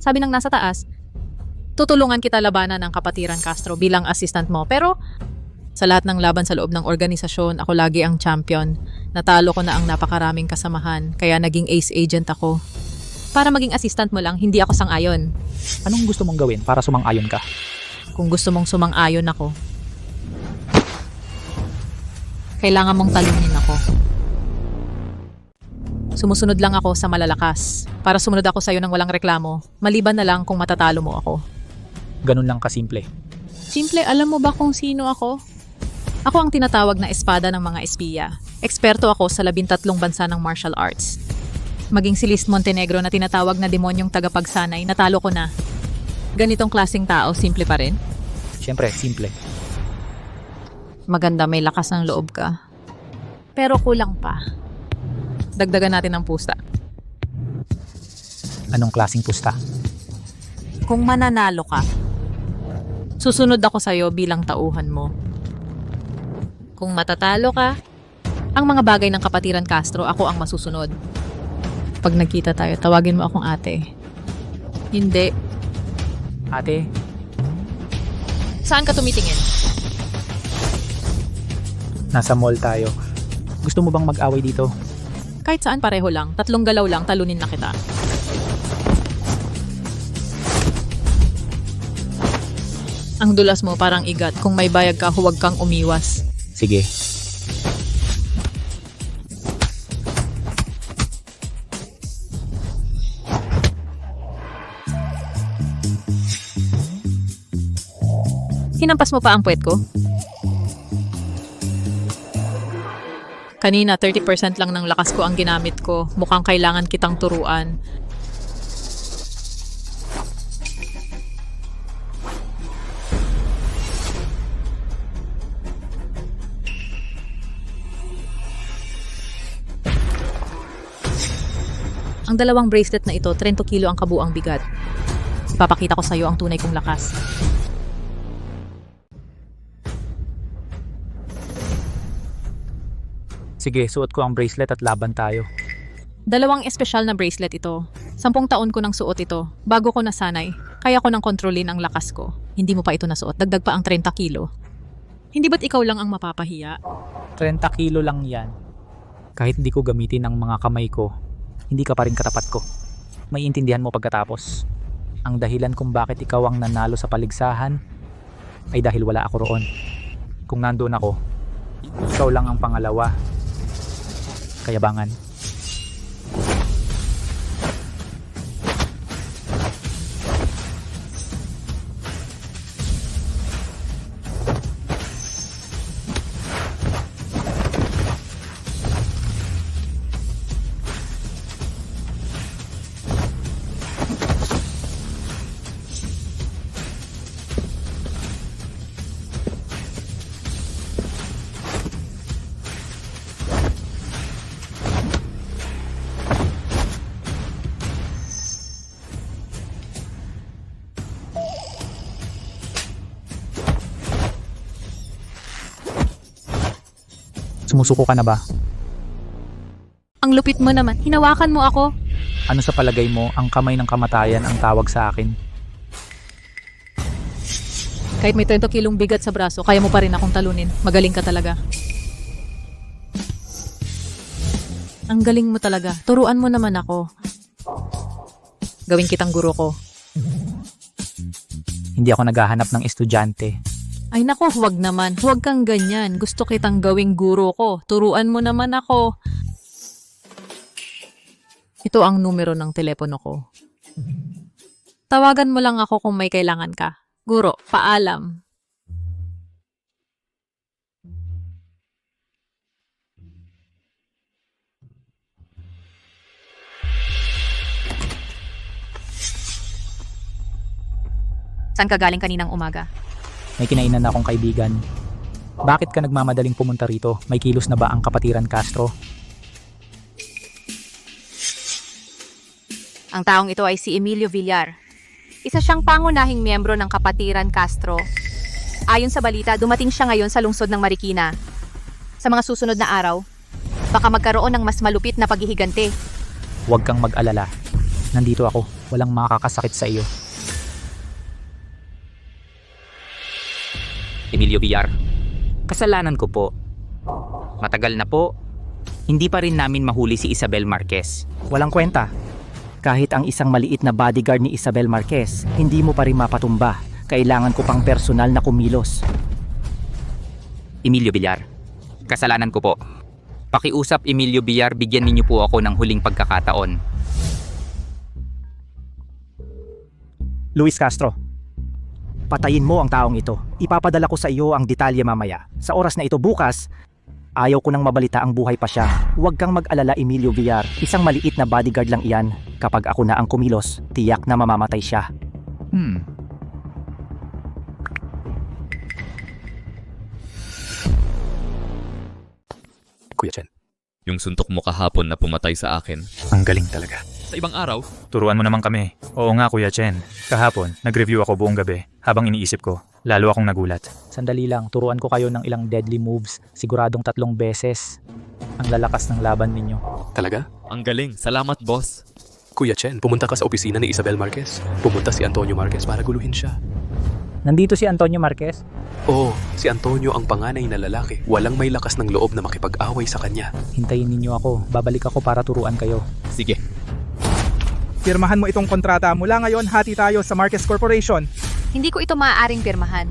Sabi ng nasa taas, tutulungan kita labanan ng Kapatiran Castro bilang assistant mo. Pero sa lahat ng laban sa loob ng organisasyon, ako lagi ang champion. Natalo ko na ang napakaraming kasamahan, kaya naging ace agent ako. Para maging assistant mo lang, hindi ako sang-ayon. Anong gusto mong gawin para sumang-ayon ka? Kung gusto mong sumang-ayon ako, kailangan mong talunin ako. Sumusunod lang ako sa malalakas. Para sumunod ako sa'yo ng walang reklamo, maliban na lang kung matatalo mo ako. Ganun lang kasimple. Simple, alam mo ba kung sino ako? Ako ang tinatawag na espada ng mga espiya. Eksperto ako sa 13 bansa ng martial arts. Maging si Liz Montenegro na tinatawag na demonyong tagapagsanay, natalo ko na. Ganitong klaseng tao, simple pa rin? Siyempre, simple. Maganda, may lakas ng loob ka. Pero kulang pa. Dagdagan natin ng pusta. Anong klaseng pusta? Kung mananalo ka, susunod ako sa'yo bilang tauhan mo. Kung matatalo ka, ang mga bagay ng Kapatiran Castro, ako ang masusunod. Pag nagkita tayo, tawagin mo akong ate. Hindi. Ate? Saan ka tumitingin? Nasa mall tayo. Gusto mo bang mag-away dito? Kahit saan pareho lang, 3 galaw lang, talunin na kita. Ang dulas mo parang igat. Kung may bayag ka, huwag kang umiwas. Sige. Hinampas mo pa ang puwet ko? Kanina, 30% lang ng lakas ko ang ginamit ko. Mukhang kailangan kitang turuan. Ang dalawang bracelet na ito, 30 kilo ang kabuang bigat. Ipapakita ko sa iyo ang tunay kong lakas. Sige, suot ko ang bracelet at laban tayo. Dalawang espesyal na bracelet ito. 10 taon ko nang suot ito. Bago ko nasanay, kaya ko nang kontrolin ang lakas ko. Hindi mo pa ito nasuot, dagdag pa ang 30 kilo. Hindi ba't ikaw lang ang mapapahiya? 30 kilo lang yan. Kahit hindi ko gamitin ang mga kamay ko, hindi ka pa rin katapat ko. May intindihan mo pagkatapos. Ang dahilan kung bakit ikaw ang nanalo sa paligsahan ay dahil wala ako roon. Kung nandoon ako, ikaw lang ang pangalawa. Kayabangan. Sumusuko ka na ba? Ang lupit mo naman. Hinawakan mo ako. Ano sa palagay mo ang kamay ng kamatayan ang tawag sa akin? Kahit may 30 kilong bigat sa braso, kaya mo pa rin akong talunin. Magaling ka talaga. Ang galing mo talaga. Turuan mo naman ako. Gawin kitang guro ko. Hindi ako naghahanap ng estudyante. Ay nako, huwag naman. Huwag kang ganyan. Gusto kitang gawing guro ko. Turuan mo naman ako. Ito ang numero ng telepono ko. Tawagan mo lang ako kung may kailangan ka. Guro, paalam. Saan ka galing kaninang umaga? May kinainan akong kaibigan. Bakit ka nagmamadaling pumunta rito? May kilos na ba ang Kapatiran Castro? Ang taong ito ay si Emilio Villar. Isa siyang pangunahing miyembro ng Kapatiran Castro. Ayon sa balita, dumating siya ngayon sa lungsod ng Marikina. Sa mga susunod na araw, baka magkaroon ng mas malupit na paghihigante. Huwag kang mag-alala. Nandito ako. Walang makakasakit sa iyo. Emilio Villar, kasalanan ko po. Matagal na po, hindi pa rin namin mahuli si Isabel Marquez. Walang kwenta. Kahit ang isang maliit na bodyguard ni Isabel Marquez, hindi mo pa rin mapatumba. Kailangan ko pang personal na kumilos. Emilio Villar, kasalanan ko po. Pakiusap Emilio Villar, bigyan ninyo po ako ng huling pagkakataon. Luis Castro, patayin mo ang taong ito. Ipapadala ko sa iyo ang detalye mamaya. Sa oras na ito bukas, ayaw ko nang mabalita ang buhay pa siya. Huwag kang mag-alala, Emilio Villar. Isang maliit na bodyguard lang iyan. Kapag ako na ang kumilos, tiyak na mamamatay siya. Kuya Chen, Yung suntok mo kahapon na pumatay sa akin. Ang galing talaga. Sa ibang araw, Turuan mo naman kami. Oo nga, Kuya Chen. Kahapon, nag-review ako buong gabi. Habang iniisip ko, lalo akong nagulat. Sandali lang, turuan ko kayo ng ilang deadly moves. Siguradong 3 beses. Ang lalakas ng laban ninyo. talaga? ang galing. Salamat, boss. Kuya Chen, pumunta ka sa opisina ni Isabel Marquez. Pumunta si Antonio Marquez para guluhin siya. Nandito si Antonio Marquez. Oo, si Antonio ang panganay na lalaki. Walang may lakas ng loob na makipag-away sa kanya. Hintayin ninyo ako. Babalik ako para turuan kayo. Sige. Pirmahan mo itong kontrata. Mula ngayon, hati tayo sa Marquez Corporation. Hindi ko ito maaaring pirmahan.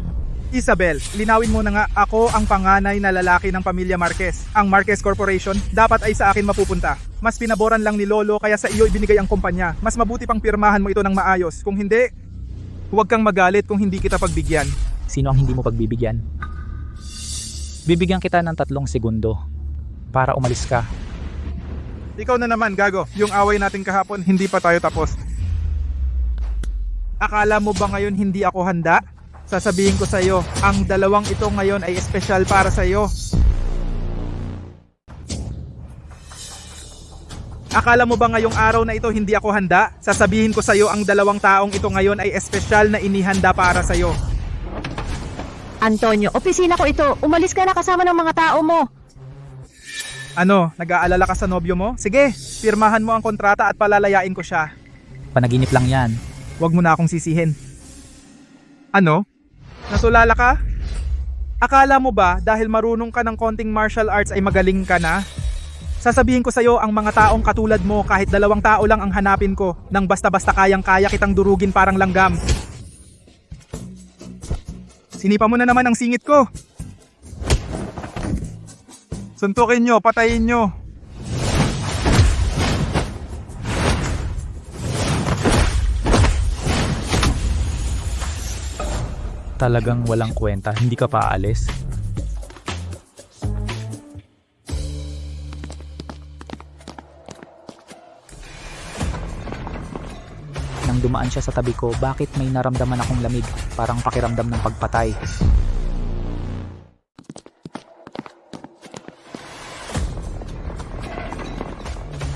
Isabel, linawin mo na nga, ako ang panganay na lalaki ng pamilya Marquez. Ang Marquez Corporation dapat ay sa akin mapupunta. Mas pinaboran lang ni Lolo kaya sa iyo ibinigay ang kumpanya. Mas mabuti pang pirmahan mo ito ng maayos. Kung hindi, huwag kang magalit kung hindi kita pagbigyan. Sino ang hindi mo pagbibigyan? Bibigyan kita ng 3 segundo para umalis ka. Ikaw na naman, gago. Yung away natin kahapon, hindi pa tayo tapos. Akala mo ba ngayon hindi ako handa? Sasabihin ko sa iyo, ang dalawang ito ngayon ay espesyal para sa iyo. Akala mo ba ngayong araw na ito hindi ako handa? Sasabihin ko sa iyo, ang dalawang taong ito ngayon ay espesyal na inihanda para sa iyo. Antonio, opisina ko ito. Umalis ka na kasama ng mga tao mo. Ano, nag-aalala ka sa nobyo mo? Sige, pirmahan mo ang kontrata at palalayain ko siya. Panaginip lang yan. Huwag mo na akong sisihin. Ano? Natulala ka? Akala mo ba dahil marunong ka ng konting martial arts ay magaling ka na? Sasabihin ko sa iyo, ang mga taong katulad mo, kahit 2 tao lang ang hanapin ko, nang basta-basta kayang-kaya kitang durugin parang langgam. Sinipa mo na naman ang singit ko. Suntukin nyo, patayin nyo. Talagang walang kwenta, hindi ka pa aalis. Nang dumaan siya sa tabi ko, bakit may naramdaman akong lamig? Parang pakiramdam ng pagpatay.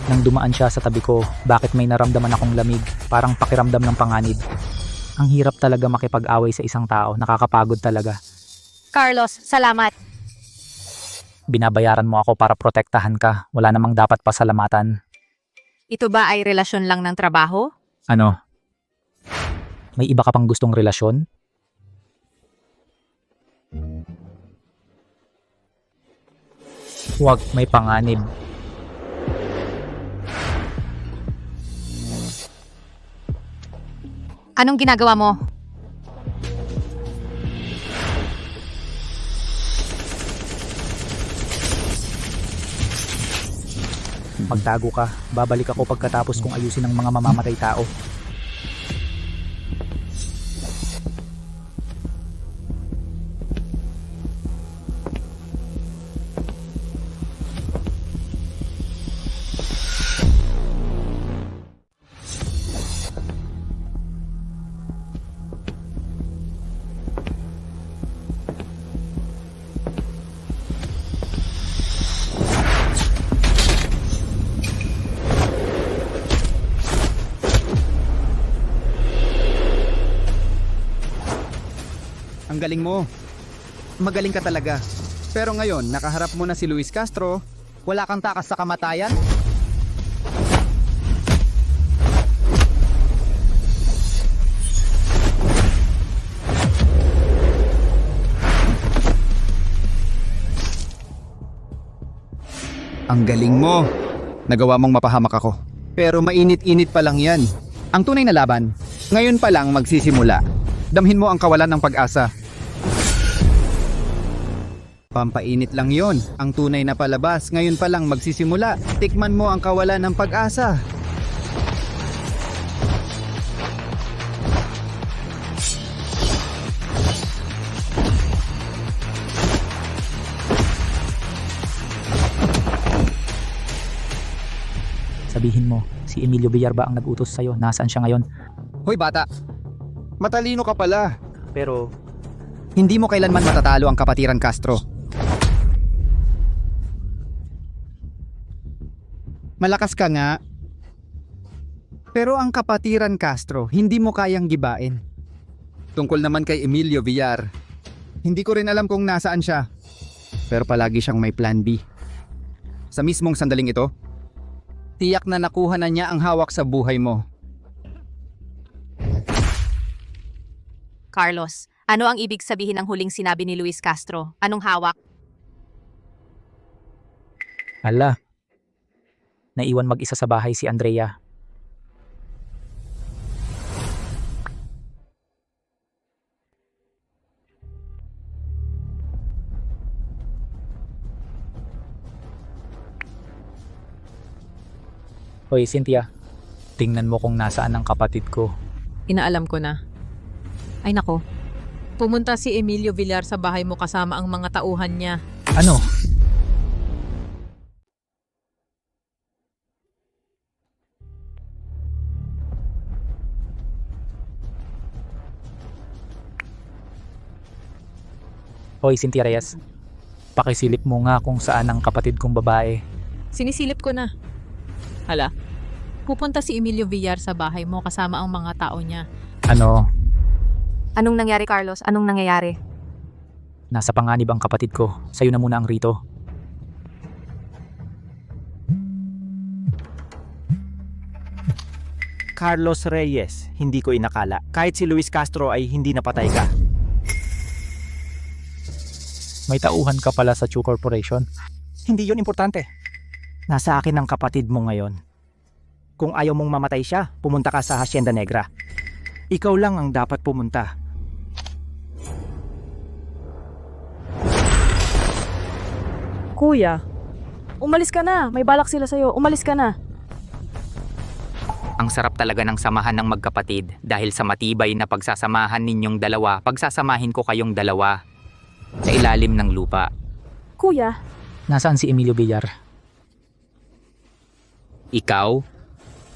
Nang dumaan siya sa tabi ko, bakit may naramdaman akong lamig? Parang pakiramdam ng panganib. Ang hirap talaga makipag-away sa isang tao, nakakapagod talaga. Carlos, salamat. Binabayaran mo ako para protektahan ka, wala namang dapat pasalamatan. Ito ba ay relasyon lang ng trabaho? Ano? May iba ka pang gustong relasyon? Huwag, may panganib. Anong ginagawa mo? Magtago ka, babalik ako pagkatapos kong ayusin ang mga mamamatay tao. Ang galing mo. Magaling ka talaga. Pero ngayon, nakaharap mo na si Luis Castro, wala kang takas sa kamatayan? Ang galing mo. Nagawa mong mapahamak ako. Pero mainit-init pa lang yan. Ang tunay na laban, ngayon pa lang magsisimula. Damhin mo ang kawalan ng pag-asa. Pampainit lang yon. Ang tunay na palabas, ngayon pa lang magsisimula. Tikman mo ang kawalan ng pag-asa. Sabihin mo, si Emilio Villar ba ang nag-utos sa'yo? Nasaan siya ngayon? Hoy bata, matalino ka pala. Pero, hindi mo kailanman matatalo ang kapatiran Castro. Malakas ka nga. Pero ang kapatiran Castro, hindi mo kayang gibain. Tungkol naman kay Emilio Villar, hindi ko rin alam kung nasaan siya. Pero palagi siyang may plan B. Sa mismong sandaling ito, tiyak na nakuha na niya ang hawak sa buhay mo. Carlos, ano ang ibig sabihin ng huling sinabi ni Luis Castro? Anong hawak? ala, naiwan mag-isa sa bahay si Andrea. Hoy, Cynthia. Tingnan mo kung nasaan ang kapatid ko. Inaalam ko na. Ay nako. Pumunta si Emilio Villar sa bahay mo kasama ang mga tauhan niya. Ano? Hoy, Cynthia Reyes. Pakisilip mo nga kung saan ang kapatid kong babae. Sinisilip ko na. Hala, pupunta si Emilio Villar sa bahay mo kasama ang mga tao niya. Ano? Anong nangyari, Carlos? Anong nangyayari? Nasa panganib ang kapatid ko. Sa'yo na muna ang rito. Carlos Reyes, hindi ko inakala. Kahit si Luis Castro ay hindi napatay ka. May tauhan ka pala sa Chu Corporation. Hindi yun importante. Nasa akin ang kapatid mo ngayon. Kung ayaw mong mamatay siya, pumunta ka sa Hacienda Negra. Ikaw lang ang dapat pumunta. Kuya, umalis ka na. May balak sila sa'yo. Umalis ka na. Ang sarap talaga ng samahan ng magkapatid dahil sa matibay na pagsasamahan ninyong dalawa, pagsasamahin ko kayong dalawa sa ilalim ng lupa. Kuya, Nasaan si Emilio Villar? Ikaw?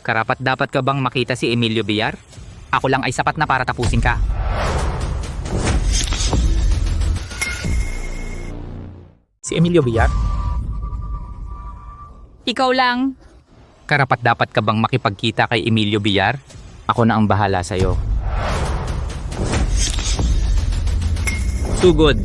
Karapat dapat ka bang makita si Emilio Villar? Ako lang ay sapat na para tapusin ka. Si Emilio Villar? Ikaw lang? Karapat dapat ka bang makipagkita kay Emilio Villar? Ako na ang bahala sa'yo. Sugod.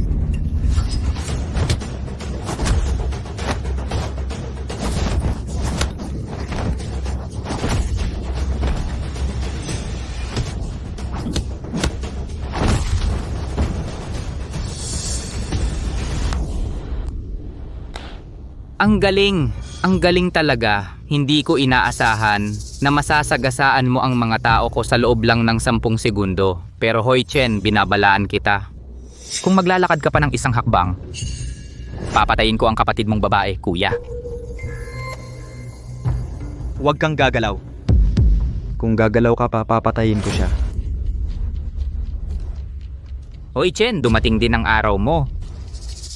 Ang galing! Ang galing talaga. Hindi ko inaasahan na masasagasaan mo ang mga tao ko sa loob lang ng 10 segundo. Pero Hoy Chen, binabalaan kita. Kung maglalakad ka pa ng isang hakbang, papatayin ko ang kapatid mong babae, kuya. Huwag kang gagalaw. Kung gagalaw ka pa, papatayin ko siya. Hoy Chen, dumating din ang araw mo.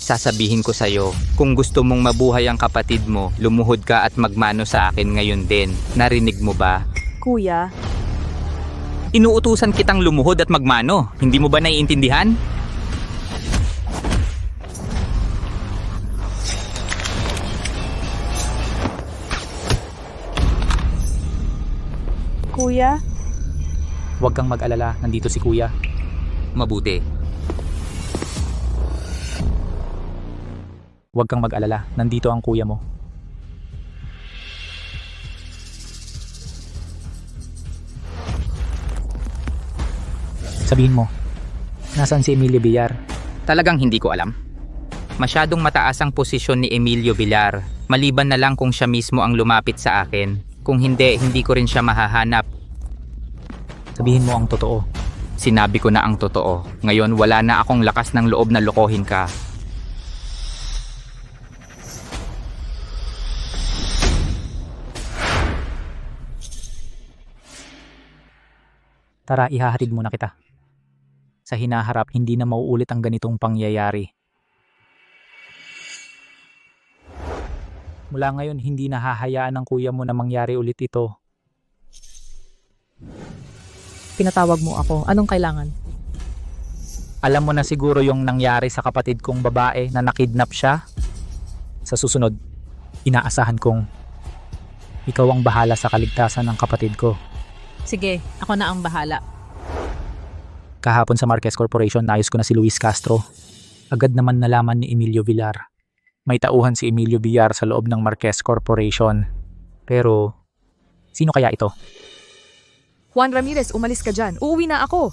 Sasabihin ko sa'yo, kung gusto mong mabuhay ang kapatid mo, lumuhod ka at magmano sa akin ngayon din. Narinig mo ba? kuya, Inuutusan kitang lumuhod at magmano. Hindi mo ba naiintindihan? kuya, Huwag kang mag-alala, nandito si kuya. Mabuti. Huwag kang mag-alala, nandito ang kuya mo. Sabihin mo, nasaan si Emilio Villar? Talagang hindi ko alam. Masyadong mataas ang posisyon ni Emilio Villar. Maliban na lang kung siya mismo ang lumapit sa akin. Kung hindi, hindi ko rin siya mahahanap. Sabihin mo ang totoo. Sinabi ko na ang totoo. Ngayon wala na akong lakas ng loob na lokohin ka. Tara, ihahatid muna kita. Sa hinaharap, hindi na mauulit ang ganitong pangyayari. Mula ngayon, hindi na hahayaan ng kuya mo na mangyari ulit ito. Pinatawag mo ako. Anong kailangan? Alam mo na siguro yung nangyari sa kapatid kong babae na nakidnap siya? Sa susunod, inaasahan kong ikaw ang bahala sa kaligtasan ng kapatid ko. Sige, ako na ang bahala. Kahapon sa Marquez Corporation, naayos ko na si Luis Castro. Agad naman nalaman ni Emilio Villar. May tauhan si Emilio Villar sa loob ng Marquez Corporation. Pero, sino kaya ito? Juan Ramirez, umalis ka dyan. Uuwi na ako.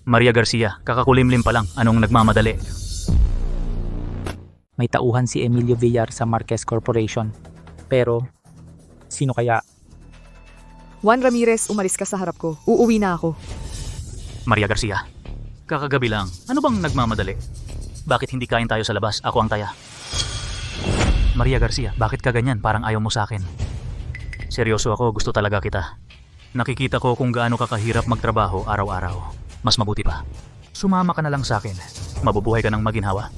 Maria Garcia, kakakulimlim pa lang. Anong nagmamadali? May tauhan si Emilio Villar sa Marquez Corporation. Pero, sino kaya? Juan Ramirez, umalis ka sa harap ko. Uuwi na ako. Maria Garcia, kakagabi lang. Ano bang nagmamadali? Bakit hindi kain tayo sa labas? Ako ang taya. Maria Garcia, bakit ka ganyan? Parang ayaw mo sa akin. Seryoso ako, gusto talaga kita. Nakikita ko kung gaano ka kahirap magtrabaho araw-araw. Mas mabuti pa. Sumama ka na lang sa akin. Mabubuhay ka ng maginhawa.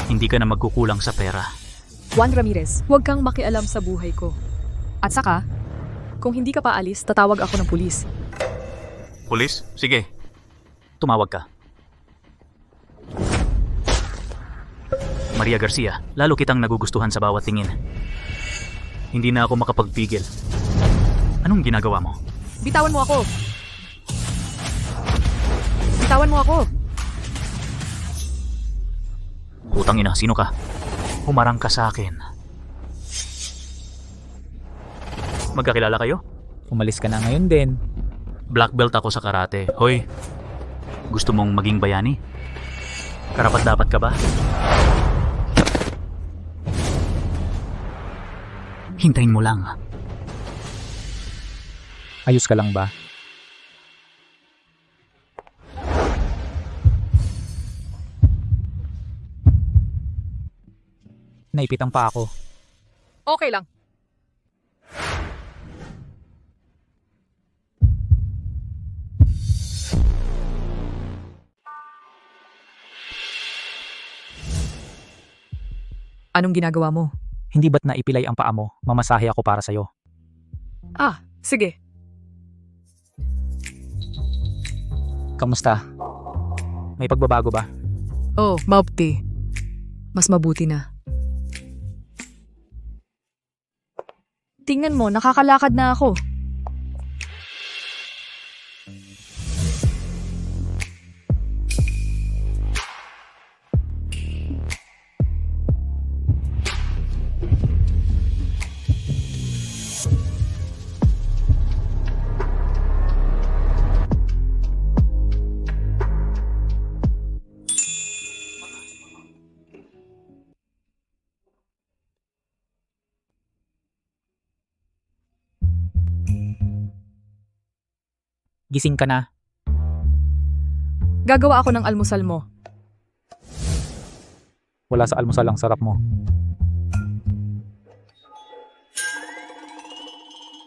Hindi ka na magkukulang sa pera. Juan Ramirez, huwag kang makialam sa buhay ko. At saka, kung hindi ka pa alis, tatawag ako ng pulis. Pulis? Sige. Tumawag ka. Maria Garcia, lalo kitang nagugustuhan sa bawat tingin. Hindi na ako makapagpigil. Anong ginagawa mo? Bitawan mo ako! Bitawan mo ako! Putang ina, sino ka? Humarang ka sa akin. Magkakilala kayo? Umalis ka na ngayon din. Black belt ako sa karate. Hoy, gusto mong maging bayani? Karapat dapat ka ba? Hintayin mo lang. Ayos ka lang ba? Naipitang pa ako. Okay lang. Anong ginagawa mo? Hindi ba't naipilay ang paa mo? Mamasahe ako para sa'yo. Ah, sige. Kamusta? May pagbabago ba? Oh, mabuti. Mas mabuti na. Tingnan mo, nakakalakad na ako. Gising ka na. Gagawa ako ng almusal mo. Wala sa almusal ang sarap mo.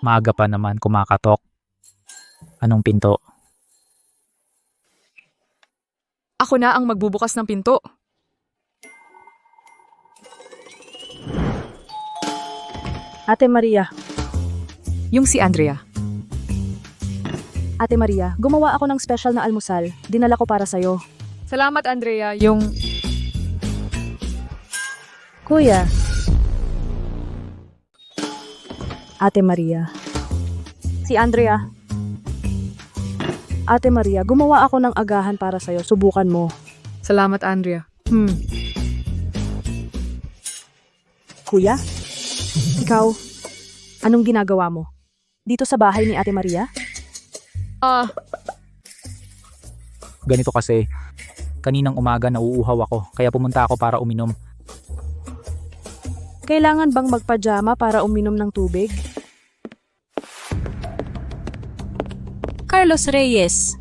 Maaga pa naman kumakatok. Anong pinto? Ako na ang magbubukas ng pinto. Ate Maria. Yung si Andrea. Ate Maria, gumawa ako ng special na almusal. Dinala ko para sa'yo. Salamat, Andrea. Yung... Kuya. Ate Maria. Si Andrea. Ate Maria, gumawa ako ng agahan para sa'yo. Subukan mo. Salamat, Andrea. Kuya? Ikaw? Anong ginagawa mo? Dito sa bahay ni Ate Maria? Ganito kasi, kaninang umaga nauuhaw ako, kaya pumunta ako para uminom. Kailangan bang magpajama para uminom ng tubig? Carlos Reyes,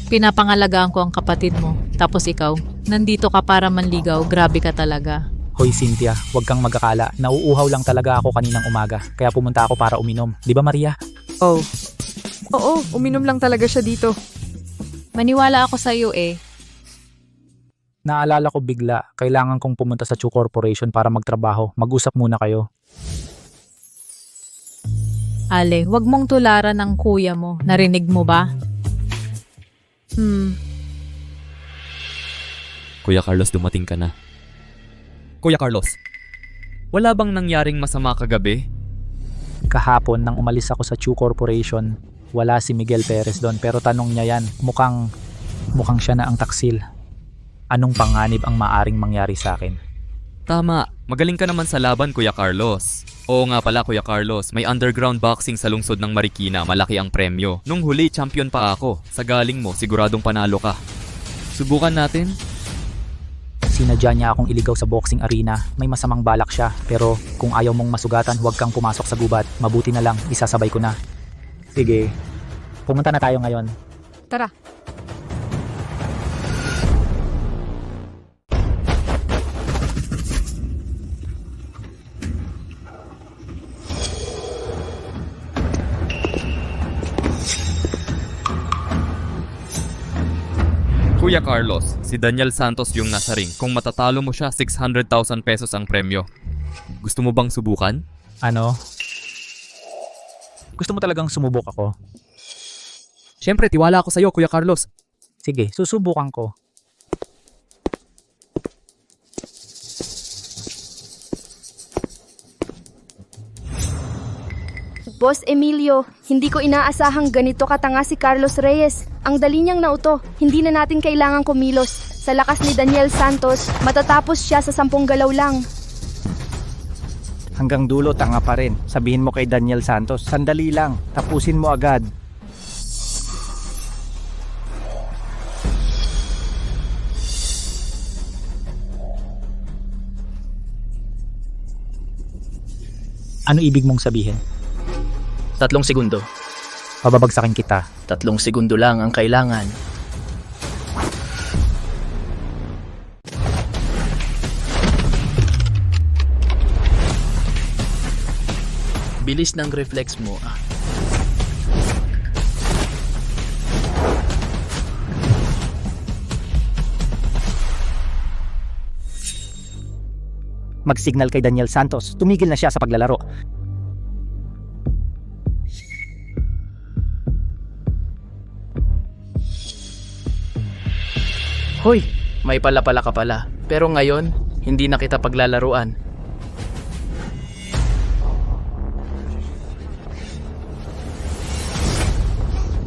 pinapangalagaan ko ang kapatid mo. Tapos ikaw, nandito ka para manligaw. Grabe ka talaga. Hoy Cynthia, huwag kang magakala. Nauuhaw lang talaga ako kaninang umaga, kaya pumunta ako para uminom. Di ba Maria? Oh. Oo, uminom lang talaga siya dito. Maniwala ako sa iyo eh. Naalala ko bigla, kailangan kong pumunta sa Chu Corporation para magtrabaho. Mag-usap muna kayo. Ale, wag mong tularan ng kuya mo. Narinig mo ba? Kuya Carlos, dumating ka na. Kuya Carlos, wala bang nangyaring masama kagabi? Kahapon nang umalis ako sa Chu Corporation, wala si Miguel Perez doon, pero tanong niya yan, mukhang siya na ang taksil. Anong panganib ang maaring mangyari sa akin? Tama, magaling ka naman sa laban, Kuya Carlos. Oo nga pala, Kuya Carlos, may underground boxing sa lungsod ng Marikina, malaki ang premyo. Nung huli, champion pa ako. Sa galing mo, siguradong panalo ka. Subukan natin? Sinadya niya akong iligaw sa boxing arena. May masamang balak siya, pero kung ayaw mong masugatan, huwag kang pumasok sa gubat. Mabuti na lang, isasabay ko na. Sige, pumunta na tayo ngayon. Tara. Kuya Carlos, si Daniel Santos yung nasa ring. Kung matatalo mo siya, 600,000 pesos ang premyo. Gusto mo bang subukan? Ano? Gusto mo talagang sumubok ako? Siyempre, tiwala ako sa'yo, Kuya Carlos. Sige, susubukan ko. Boss Emilio, hindi ko inaasahang ganito katanga si Carlos Reyes. Ang dali niyang nauto, hindi na natin kailangang kumilos. Sa lakas ni Daniel Santos, matatapos siya sa 10 galaw lang. Hanggang dulo tanga pa rin. Sabihin mo kay Daniel Santos, sandali lang, tapusin mo agad. Ano ibig mong sabihin? 3 segundo. Pababagsakin kita. 3 segundo lang ang kailangan. Bilis ng reflex mo. Mag-signal kay Daniel Santos, tumigil na siya sa paglalaro. Hoy, may pala ka pala. Pero ngayon, hindi na kita paglalaruan.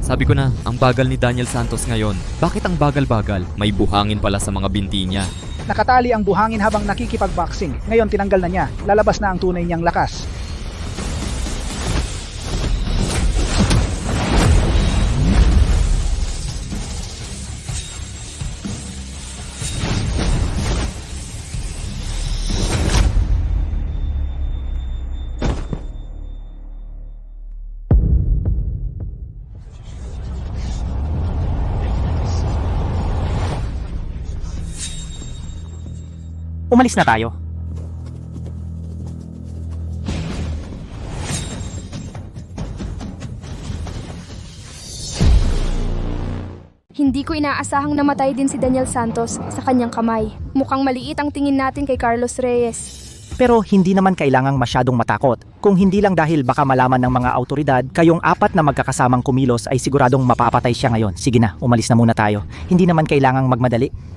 Sabi ko na, ang bagal ni Daniel Santos ngayon. Bakit ang bagal-bagal? May buhangin pala sa mga binti niya. Nakatali ang buhangin habang nakikipag-boxing. Ngayon tinanggal na niya. Lalabas na ang tunay niyang lakas. Umalis na tayo. Hindi ko inaasahang namatay din si Daniel Santos sa kanyang kamay. Mukhang maliit ang tingin natin kay Carlos Reyes. Pero hindi naman kailangang masyadong matakot. Kung hindi lang dahil baka malaman ng mga autoridad, kayong 4 na magkakasamang kumilos ay siguradong mapapatay siya ngayon. Sige na, umalis na muna tayo. Hindi naman kailangang magmadali.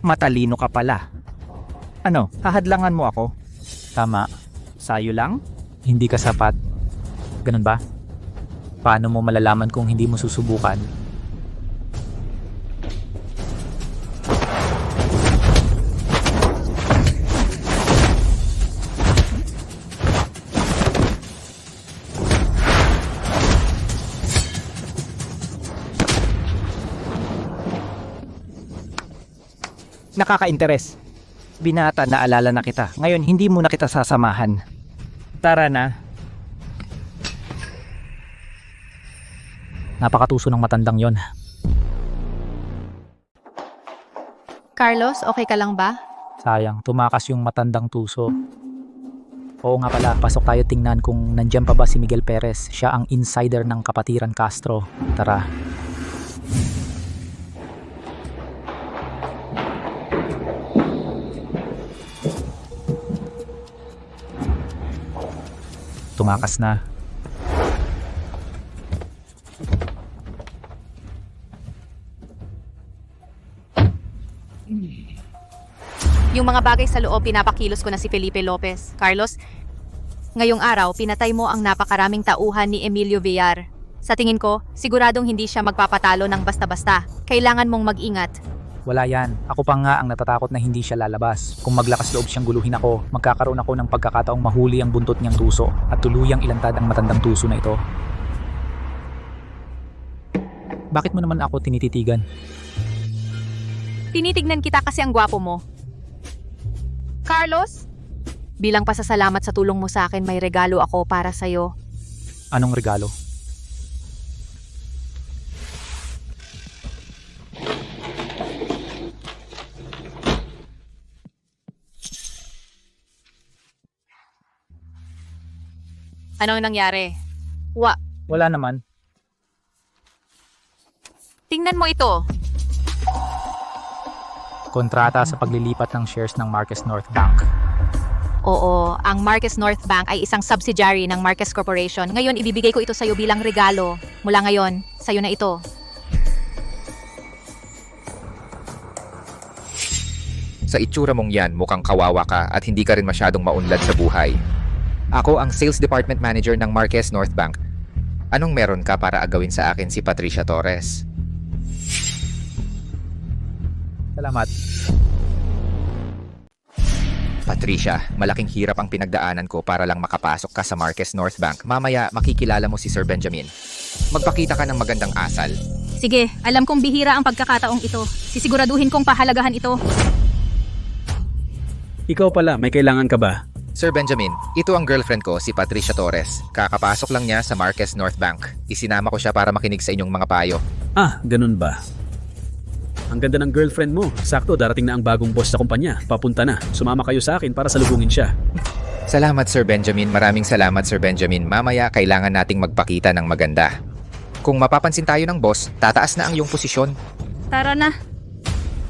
Matalino ka pala. Ano, hahadlangan mo ako? Tama. Sayo lang? Hindi ka sapat. Ganun ba? Paano mo malalaman kung hindi mo susubukan? Nakaka-interes. Binata, naalala na kita. Ngayon, hindi mo na kita sasamahan. Tara na. Napakatuso ng matandang yon. Carlos, okay ka lang ba? Sayang, tumakas yung matandang tuso. Oo nga pala, pasok tayo tingnan kung nandiyan pa ba si Miguel Perez. Siya ang insider ng Kapatiran Castro. Tara. Tumakas na. Yung mga bagay sa loob, pinapakilos ko na si Felipe Lopez. Carlos, ngayong araw, pinatay mo ang napakaraming tauhan ni Emilio Villar. Sa tingin ko, siguradong hindi siya magpapatalo ng basta-basta. Kailangan mong mag-ingat. Wala yan. Ako pa nga ang natatakot na hindi siya lalabas. Kung maglakas loob siyang guluhin ako, magkakaroon ako ng pagkakataong mahuli ang buntot niyang tuso at tuluyang ilantad ang matandang tuso na ito. Bakit mo naman ako tinititigan? Tinitignan kita kasi ang gwapo mo. Carlos? Bilang pasasalamat sa tulong mo sa akin, may regalo ako para sa'yo. Anong regalo? Anong nangyari? Wala naman. Tingnan mo ito. Kontrata sa paglilipat ng shares ng Marquez North Bank. Oo, ang Marquez North Bank ay isang subsidiary ng Marquez Corporation. Ngayon, ibibigay ko ito sa'yo bilang regalo. Mula ngayon, sa'yo na ito. Sa itsura mong yan, mukhang kawawa ka at hindi ka rin masyadong maunlad sa buhay. Ako ang Sales Department Manager ng Marquez North Bank. Anong meron ka para agawin sa akin si Patricia Torres? Salamat. Patricia, malaking hirap ang pinagdaanan ko para lang makapasok ka sa Marquez North Bank. Mamaya, makikilala mo si Sir Benjamin. Magpakita ka ng magandang asal. Sige, alam kong bihira ang pagkakataong ito. Sisiguraduhin kong pahalagahan ito. Ikaw pala, may kailangan ka ba? Sir Benjamin, ito ang girlfriend ko, si Patricia Torres. Kakapasok lang niya sa Marquez North Bank. Isinama ko siya para makinig sa inyong mga payo. Ah, ganun ba? Ang ganda ng girlfriend mo. Sakto, darating na ang bagong boss sa kumpanya. Papunta na. Sumama kayo sa akin para salubungin siya. Salamat Sir Benjamin, maraming salamat Sir Benjamin. Mamaya kailangan nating magpakita ng maganda. Kung mapapansin tayo ng boss, tataas na ang iyong posisyon. Tara na.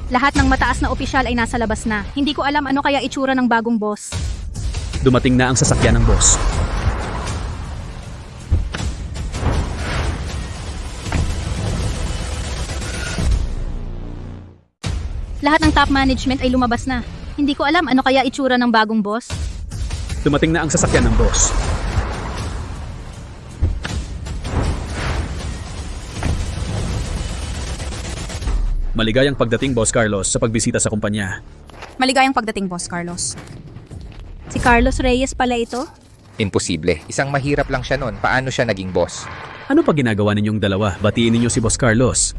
Lahat ng mataas na opisyal ay nasa labas na. Hindi ko alam ano kaya itsura ng bagong boss. Dumating na ang sasakyan ng boss. Lahat ng top management ay lumabas na. Hindi ko alam ano kaya itsura ng bagong boss. Dumating na ang sasakyan ng boss. Maligayang pagdating, Boss Carlos, sa pagbisita sa kumpanya. Maligayang pagdating, Boss Carlos. Si Carlos Reyes pala ito? Imposible. Isang mahirap lang siya noon. Paano siya naging boss? Ano pa ginagawa ninyong dalawa? Batiin ninyo si Boss Carlos.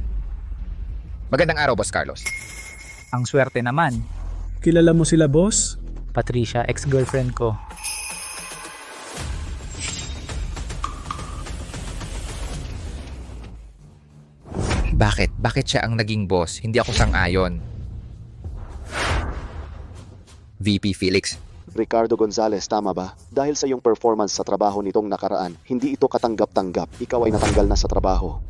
Magandang araw, Boss Carlos. Ang swerte naman. Kilala mo sila, boss? Patricia, ex-girlfriend ko. Bakit? Bakit siya ang naging boss? Hindi ako sang-ayon. VP Felix. Ricardo Gonzalez, tama ba? Dahil sa iyong performance sa trabaho nitong nakaraan, hindi ito katanggap-tanggap. Ikaw ay natanggal na sa trabaho.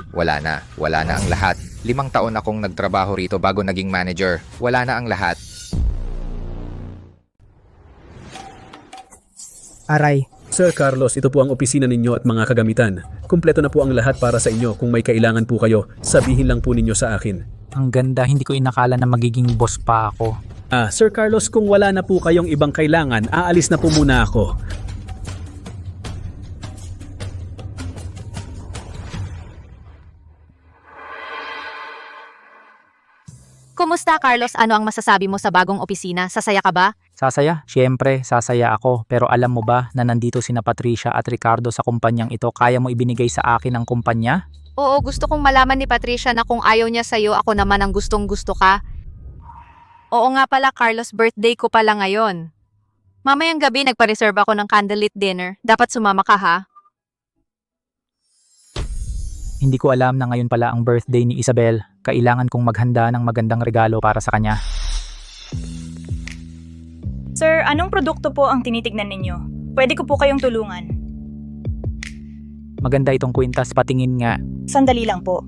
Wala na ang lahat. 5 taon akong nagtrabaho rito bago naging manager. Wala na ang lahat. Aray. Sir Carlos, ito po ang opisina ninyo at mga kagamitan. Kumpleto na po ang lahat para sa inyo. Kung may kailangan po kayo, sabihin lang po ninyo sa akin. Ang ganda, hindi ko inakala na magiging boss pa ako. Ah, Sir Carlos, kung wala na po kayong ibang kailangan, aalis na po muna ako. Kumusta, Carlos? Ano ang masasabi mo sa bagong opisina? Sasaya ka ba? Sasaya? Siyempre, sasaya ako. Pero alam mo ba na nandito sina Patricia at Ricardo sa kumpanyang ito? Kaya mo ibinigay sa akin ang kumpanya? Oo, gusto kong malaman ni Patricia na kung ayaw niya sa'yo, ako naman ang gustong-gusto ka. Oo nga pala, Carlos, birthday ko pala ngayon. Mamayang gabi, nagpa-reserve ako ng candlelit dinner. Dapat sumama ka, ha? Hindi ko alam na ngayon pala ang birthday ni Isabel. Kailangan kong maghanda ng magandang regalo para sa kanya. Sir, anong produkto po ang tinitignan ninyo? Pwede ko po kayong tulungan. Maganda itong kwintas, patingin nga. Sandali lang po.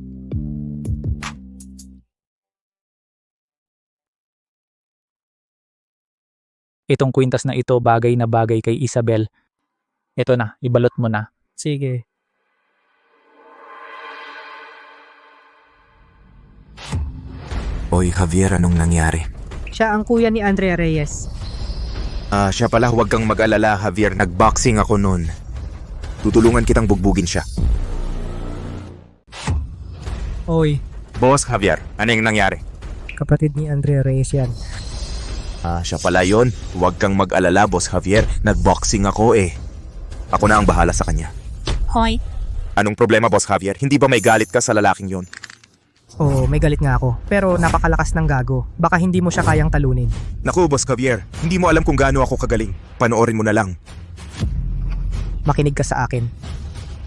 Itong kwintas na ito bagay na bagay kay Isabel. Ito na, ibalot mo na. Sige. Oy, Javier, anong nangyari? Siya ang kuya ni Andrea Reyes. Siya pala, huwag kang mag-alala, Javier. Nagboxing ako noon. Tutulungan kitang bugbugin siya. Oy, Boss, Javier, ano yung nangyari? kapatid ni Andrea Reyes yan. Siya pala yon. Huwag kang mag-alala, Boss Javier. Nagboxing ako eh. Ako na ang bahala sa kanya. Hoy. Anong problema, Boss Javier? Hindi ba may galit ka sa lalaking yon? Oo, may galit nga ako. Pero napakalakas ng gago. Baka hindi mo siya kayang talunin. Naku, Boss Javier. Hindi mo alam kung gaano ako kagaling. Panoorin mo na lang. Makinig ka sa akin.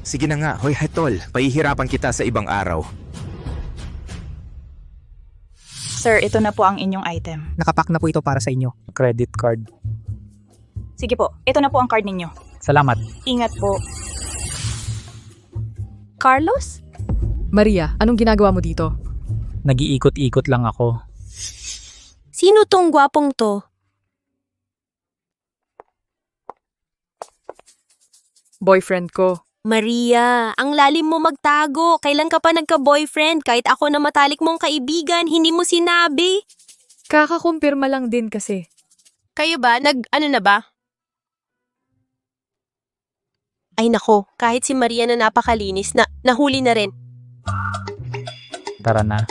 Sige na nga, hoy Hetol. Pahihirapan kita sa ibang araw. Sir, ito na po ang inyong item. Nakapack na po ito para sa inyo. Credit card. Sige po, ito na po ang card ninyo. Salamat. Ingat po. Carlos? Maria, anong ginagawa mo dito? Nag-iikot-ikot lang ako. Sino tong gwapong to? Boyfriend ko. Maria, ang lalim mo magtago. Kailan ka pa nagka-boyfriend? Kahit ako na matalik mong kaibigan, hindi mo sinabi. Kakakumpirma lang din kasi. Kayo ba? Ano na ba? Ay nako, kahit si Maria na napakalinis, nahuli na rin. Tara na.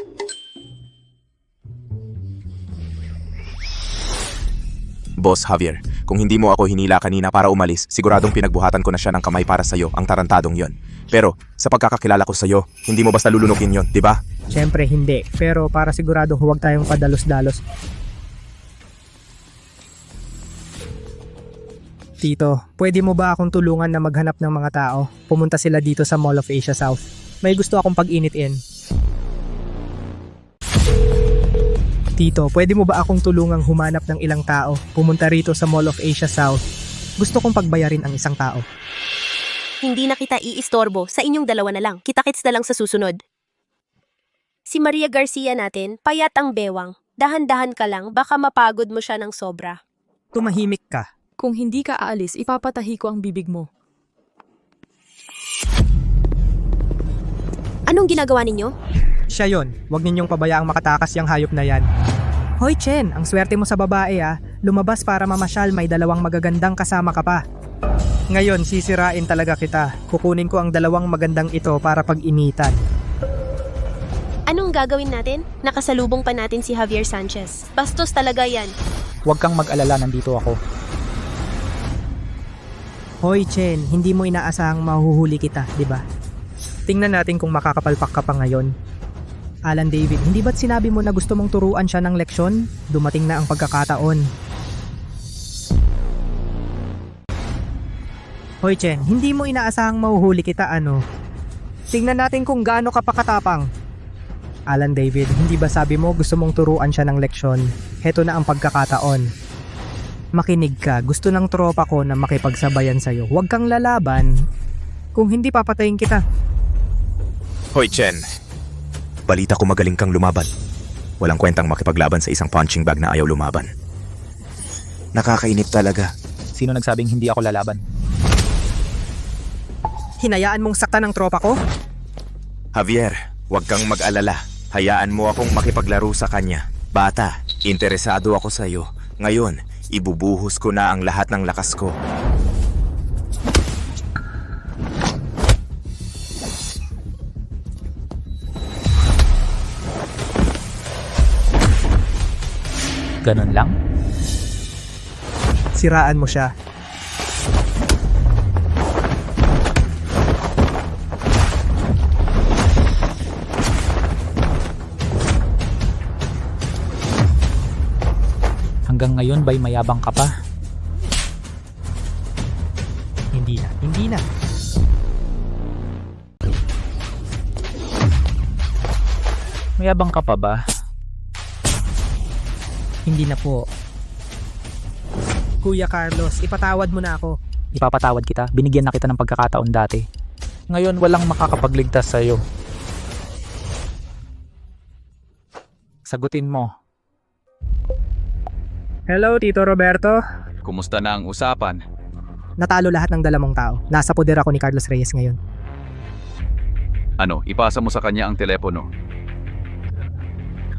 Boss Javier, kung hindi mo ako hinila kanina para umalis, siguradong pinagbuhatan ko na siya ng kamay para sa'yo, ang tarantadong yon. Pero, sa pagkakakilala ko sa'yo, hindi mo basta lulunukin yon, di ba? Siyempre hindi, pero para siguradong huwag tayong padalos-dalos. Tito, pwede mo ba akong tulungan na maghanap ng mga tao? Pumunta sila dito sa Mall of Asia South. May gusto akong pag-initin. Tito, pwede mo ba akong tulungang humanap ng ilang tao? Pumunta rito sa Mall of Asia South. Gusto kong pagbayarin ang isang tao. Hindi na kita iistorbo, sa inyong dalawa na lang. Kita-kits na lang sa susunod. Si Maria Garcia natin, payat ang bewang. Dahan-dahan ka lang, baka mapagod mo siya ng sobra. Tumahimik ka. Kung hindi ka aalis, ipapatahi ko ang bibig mo. Anong ginagawa ninyo? Siya yon. Huwag ninyong pabayaang makatakas yung hayop na yan. Hoy Chen, ang swerte mo sa babae ah. Lumabas para mamasyal, may dalawang magagandang kasama ka pa. Ngayon, sisirain talaga kita. Kukunin ko ang dalawang magandang ito para pag-initan. Anong gagawin natin? Nakasalubong pa natin si Javier Sanchez. Bastos talaga yan. Huwag kang mag-alala, nandito ako. Hoy Chen, hindi mo inaasahang mahuhuli kita, di ba? Tingnan natin kung makakapalpak ka pa ngayon. Alan David, hindi ba't sinabi mo na gusto mong turuan siya ng leksyon? Dumating na ang pagkakataon. Hoy Chen, hindi mo inaasahang mahuhuli kita ano? Tingnan natin kung gaano ka pa katapang. Alan David, hindi ba sabi mo gusto mong turuan siya ng leksyon? Heto na ang pagkakataon. Makinig ka, gusto ng tropa ko na makipagsabayan sa'yo. Huwag kang lalaban. Kung hindi, papatayin kita. Hoy Chen, balita ko magaling kang lumaban. Walang kwentang makipaglaban sa isang punching bag na ayaw lumaban. Nakakainip talaga. Sino nagsabing hindi ako lalaban? Hinayaan mong saktan ng tropa ko? Javier, huwag kang mag-alala. Hayaan mo akong makipaglaro sa kanya. Bata, interesado ako sa'yo. Ngayon, ibubuhos ko na ang lahat ng lakas ko. Ganun lang? Siraan mo siya. Hanggang ngayon ba'y mayabang ka pa? Hindi na. Mayabang ka pa ba? Hindi na po. Kuya Carlos, ipatawad mo na ako. Ipapatawad kita, binigyan na kita ng pagkakataon dati. Ngayon walang makakapagligtas sa'yo. Sagutin mo. Hello, Tito Roberto. Kumusta na ang usapan? Natalo lahat ng dalamong tao. Nasa poder ako ni Carlos Reyes ngayon. Ano, ipasa mo sa kanya ang telepono.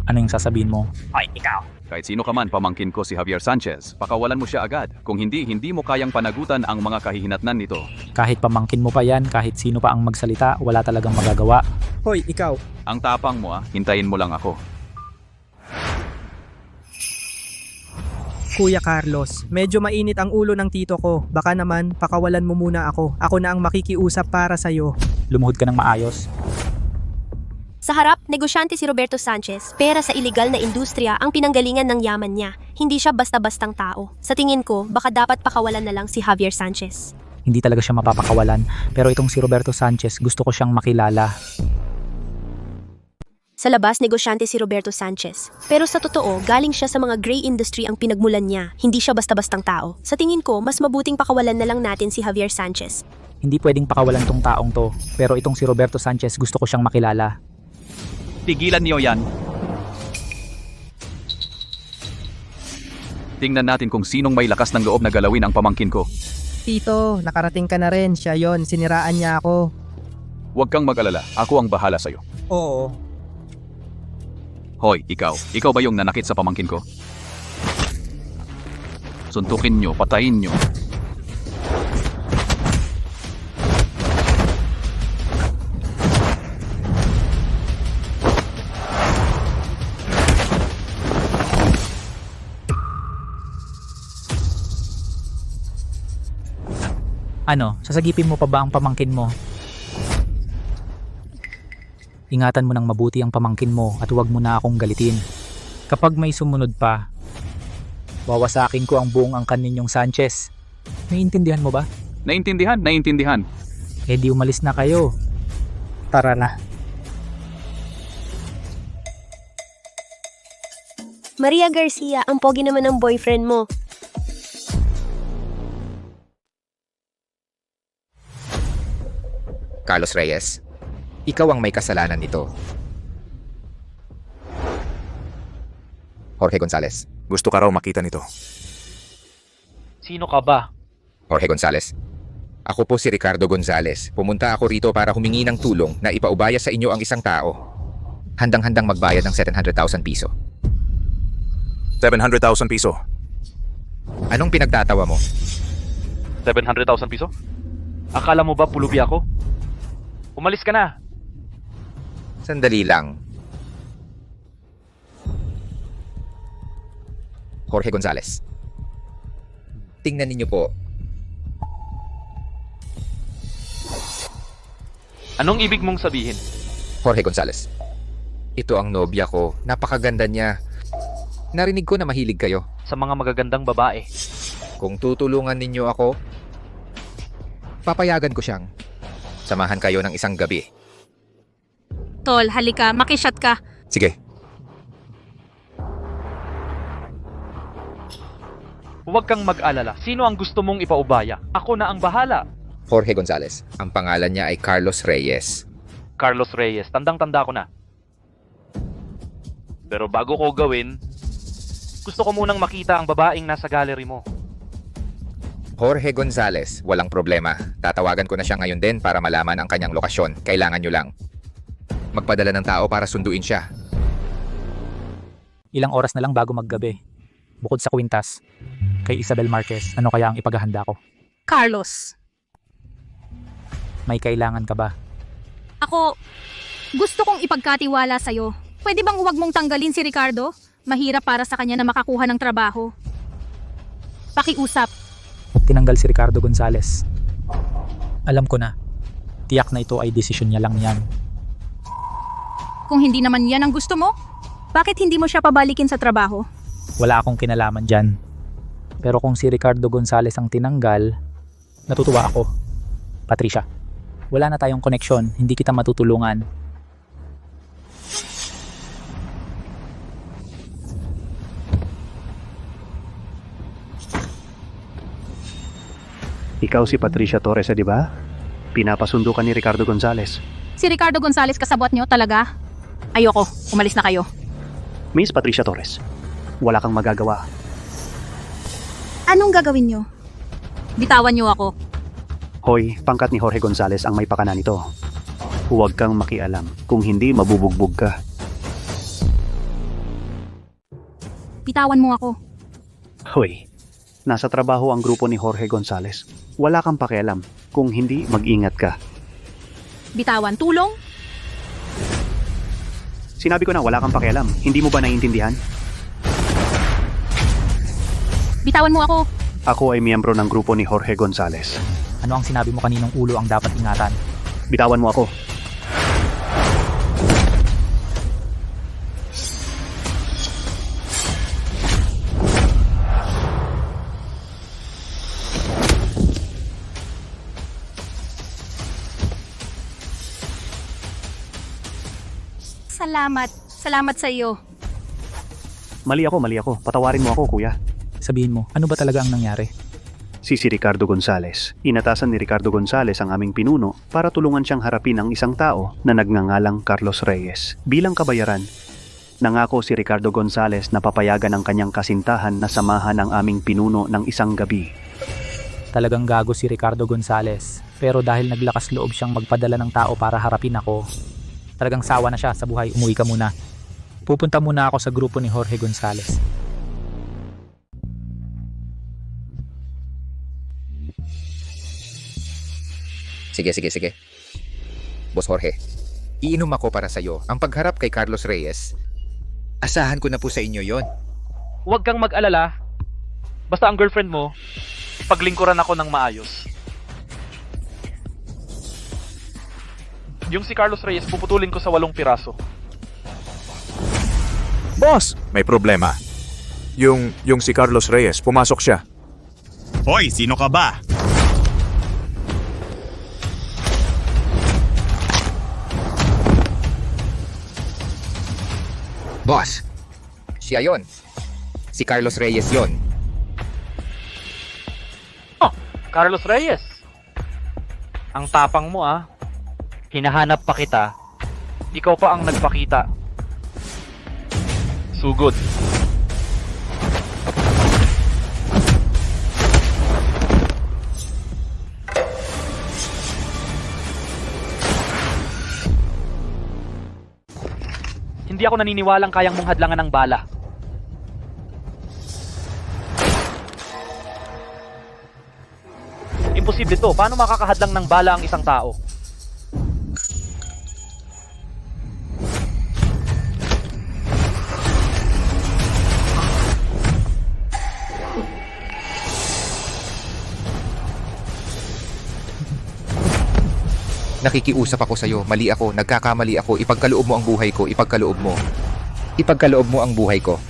Ano yung sasabihin mo? Ay, ikaw. Kahit sino ka man, pamangkin ko si Javier Sanchez. Pakawalan mo siya agad. Kung hindi mo kayang panagutan ang mga kahihinatnan nito. Kahit pamangkin mo pa yan, kahit sino pa ang magsalita, wala talagang magagawa. Hoy, ikaw. Ang tapang mo hintayin mo lang ako. Kuya Carlos, medyo mainit ang ulo ng tito ko. Baka naman, pakawalan mo muna ako. Ako na ang makikiusap para sa'yo. Lumuhod ka ng maayos. Sa harap, negosyante si Roberto Sanchez. Pera sa iligal na industriya ang pinanggalingan ng yaman niya. Hindi siya basta-bastang tao. Sa tingin ko, baka dapat pakawalan na lang si Javier Sanchez. Hindi talaga siya mapapakawalan. Pero itong si Roberto Sanchez, gusto ko siyang makilala. Sa labas, negosyante si Roberto Sanchez. Pero sa totoo, galing siya sa mga gray industry ang pinagmulan niya. Hindi siya basta-bastang tao. Sa tingin ko, mas mabuting pakawalan na lang natin si Javier Sanchez. Hindi pwedeng pakawalan tong taong to, pero itong si Roberto Sanchez gusto ko siyang makilala. Tigilan niyo yan. Tingnan natin kung sinong may lakas ng loob na galawin ang pamangkin ko. Tito, nakarating ka na rin. Siya yon, siniraan niya ako. Huwag kang mag-alala, ako ang bahala sa'yo. Oo. Hoy, ikaw. Ikaw ba yung nanakit sa pamangkin ko? Suntukin nyo, patayin nyo. Ano, sasagipin mo pa ba ang pamangkin mo? Ingatan mo ng mabuti ang pamangkin mo at huwag mo na akong galitin. Kapag may sumunod pa, wawasakin ko ang buong angkan ninyong Sanchez. Naiintindihan mo ba? Naintindihan, naintindihan. Eh di umalis na kayo. Tara na. Maria Garcia, ang pogi naman ng boyfriend mo. Carlos Reyes, ikaw ang may kasalanan nito. Jorge Gonzalez. Gusto ka raw makita nito. Sino ka ba? Jorge Gonzalez. Ako po si Ricardo Gonzalez. Pumunta ako rito para humingi ng tulong na ipaubaya sa inyo ang isang tao. Handang-handang magbayad ng 700,000 piso. 700,000 piso. Anong pinagtatawa mo? 700,000 piso? Akala mo ba pulubi ako? Umalis ka na. Sandali lang. Jorge Gonzalez. Tingnan ninyo po. Anong ibig mong sabihin? Jorge Gonzalez. Ito ang nobya ko. Napakaganda niya. Narinig ko na mahilig kayo. Sa mga magagandang babae. Kung tutulungan ninyo ako, papayagan ko siyang. Samahan kayo ng isang gabi. Tol, halika, makishot ka. Sige. Huwag kang mag-alala. Sino ang gusto mong ipaubaya? Ako na ang bahala. Jorge Gonzalez. Ang pangalan niya ay Carlos Reyes. Carlos Reyes, tandang-tanda ko na. Pero bago ko gawin, gusto ko munang makita ang babaeng nasa gallery mo. Jorge Gonzalez, walang problema. Tatawagan ko na siya ngayon din para malaman ang kanyang lokasyon. Kailangan nyo lang magpadala ng tao para sunduin siya. Ilang oras na lang bago maggabi. Bukod sa kwintas, kay Isabel Marquez, ano kaya ang ipaghahanda ko? Carlos. May kailangan ka ba? Ako, gusto kong ipagkatiwala sa'yo. Pwede bang huwag mong tanggalin si Ricardo? Mahirap para sa kanya na makakuha ng trabaho. Pakiusap. Tinanggal si Ricardo Gonzalez. Alam ko na. Tiyak na ito ay desisyon niya lang yan. Kung hindi naman yan ang gusto mo, bakit hindi mo siya pabalikin sa trabaho? Wala akong kinalaman dyan. Pero kung si Ricardo Gonzalez ang tinanggal, natutuwa ako. Patricia, wala na tayong koneksyon. Hindi kita matutulungan. Ikaw si Patricia Torres, di ba? Pinapasundo ka ni Ricardo Gonzalez. Si Ricardo Gonzalez kasabwat nyo talaga? Ayoko, umalis na kayo. Miss Patricia Torres, wala kang magagawa. Anong gagawin nyo? Bitawan nyo ako. Hoy, pangkat ni Jorge Gonzalez ang may pakana nito. Huwag kang makialam. Kung hindi, mabubugbog ka. Bitawan mo ako. Hoy, nasa trabaho ang grupo ni Jorge Gonzalez. Wala kang pakialam. Kung hindi, mag-ingat ka. Bitawan, tulong? Sinabi ko na wala kang pakialam. Hindi mo ba naiintindihan? Bitawan mo ako. Ako ay miyembro ng grupo ni Jorge Gonzalez. Ano ang sinabi mo kaninong ulo ang dapat ingatan? Bitawan mo ako. Salamat. Salamat sa iyo. Mali ako. Patawarin mo ako, kuya. Sabihin mo, ano ba talaga ang nangyari? si Ricardo Gonzales. Inatasan ni Ricardo Gonzales ang aming pinuno para tulungan siyang harapin ang isang tao na nagngangalang Carlos Reyes. Bilang kabayaran, nangako si Ricardo Gonzales na papayagan ang kanyang kasintahan na samahan ang aming pinuno ng isang gabi. Talagang gago si Ricardo Gonzales. Pero dahil naglakas loob siyang magpadala ng tao para harapin ako, talagang sawa na siya sa buhay. Umuwi ka muna. Pupunta muna ako sa grupo ni Jorge Gonzales. Sige. Boss Jorge, iinom ako para sa'yo. Ang pagharap kay Carlos Reyes, asahan ko na po sa inyo yon. Huwag kang mag-alala. Basta ang girlfriend mo, paglingkuran ako ng maayos. Yung si Carlos Reyes, puputulin ko sa 8 piraso. Boss! May problema. Yung si Carlos Reyes, pumasok siya. Hoy, sino ka ba? Boss, siya yon. Si Carlos Reyes yon. Oh, Carlos Reyes. Ang tapang mo ah. Hinahanap pa kita. Ikaw pa ang nagpakita. Sugod. Hindi ako naniniwalang kayang mong hadlangan ng bala. Imposible to. Paano makakahadlang ng bala ang isang tao? Nakikiusap ako sa'yo, mali ako, nagkakamali ako, ipagkaloob mo ang buhay ko, ipagkaloob mo. Ipagkaloob mo ang buhay ko.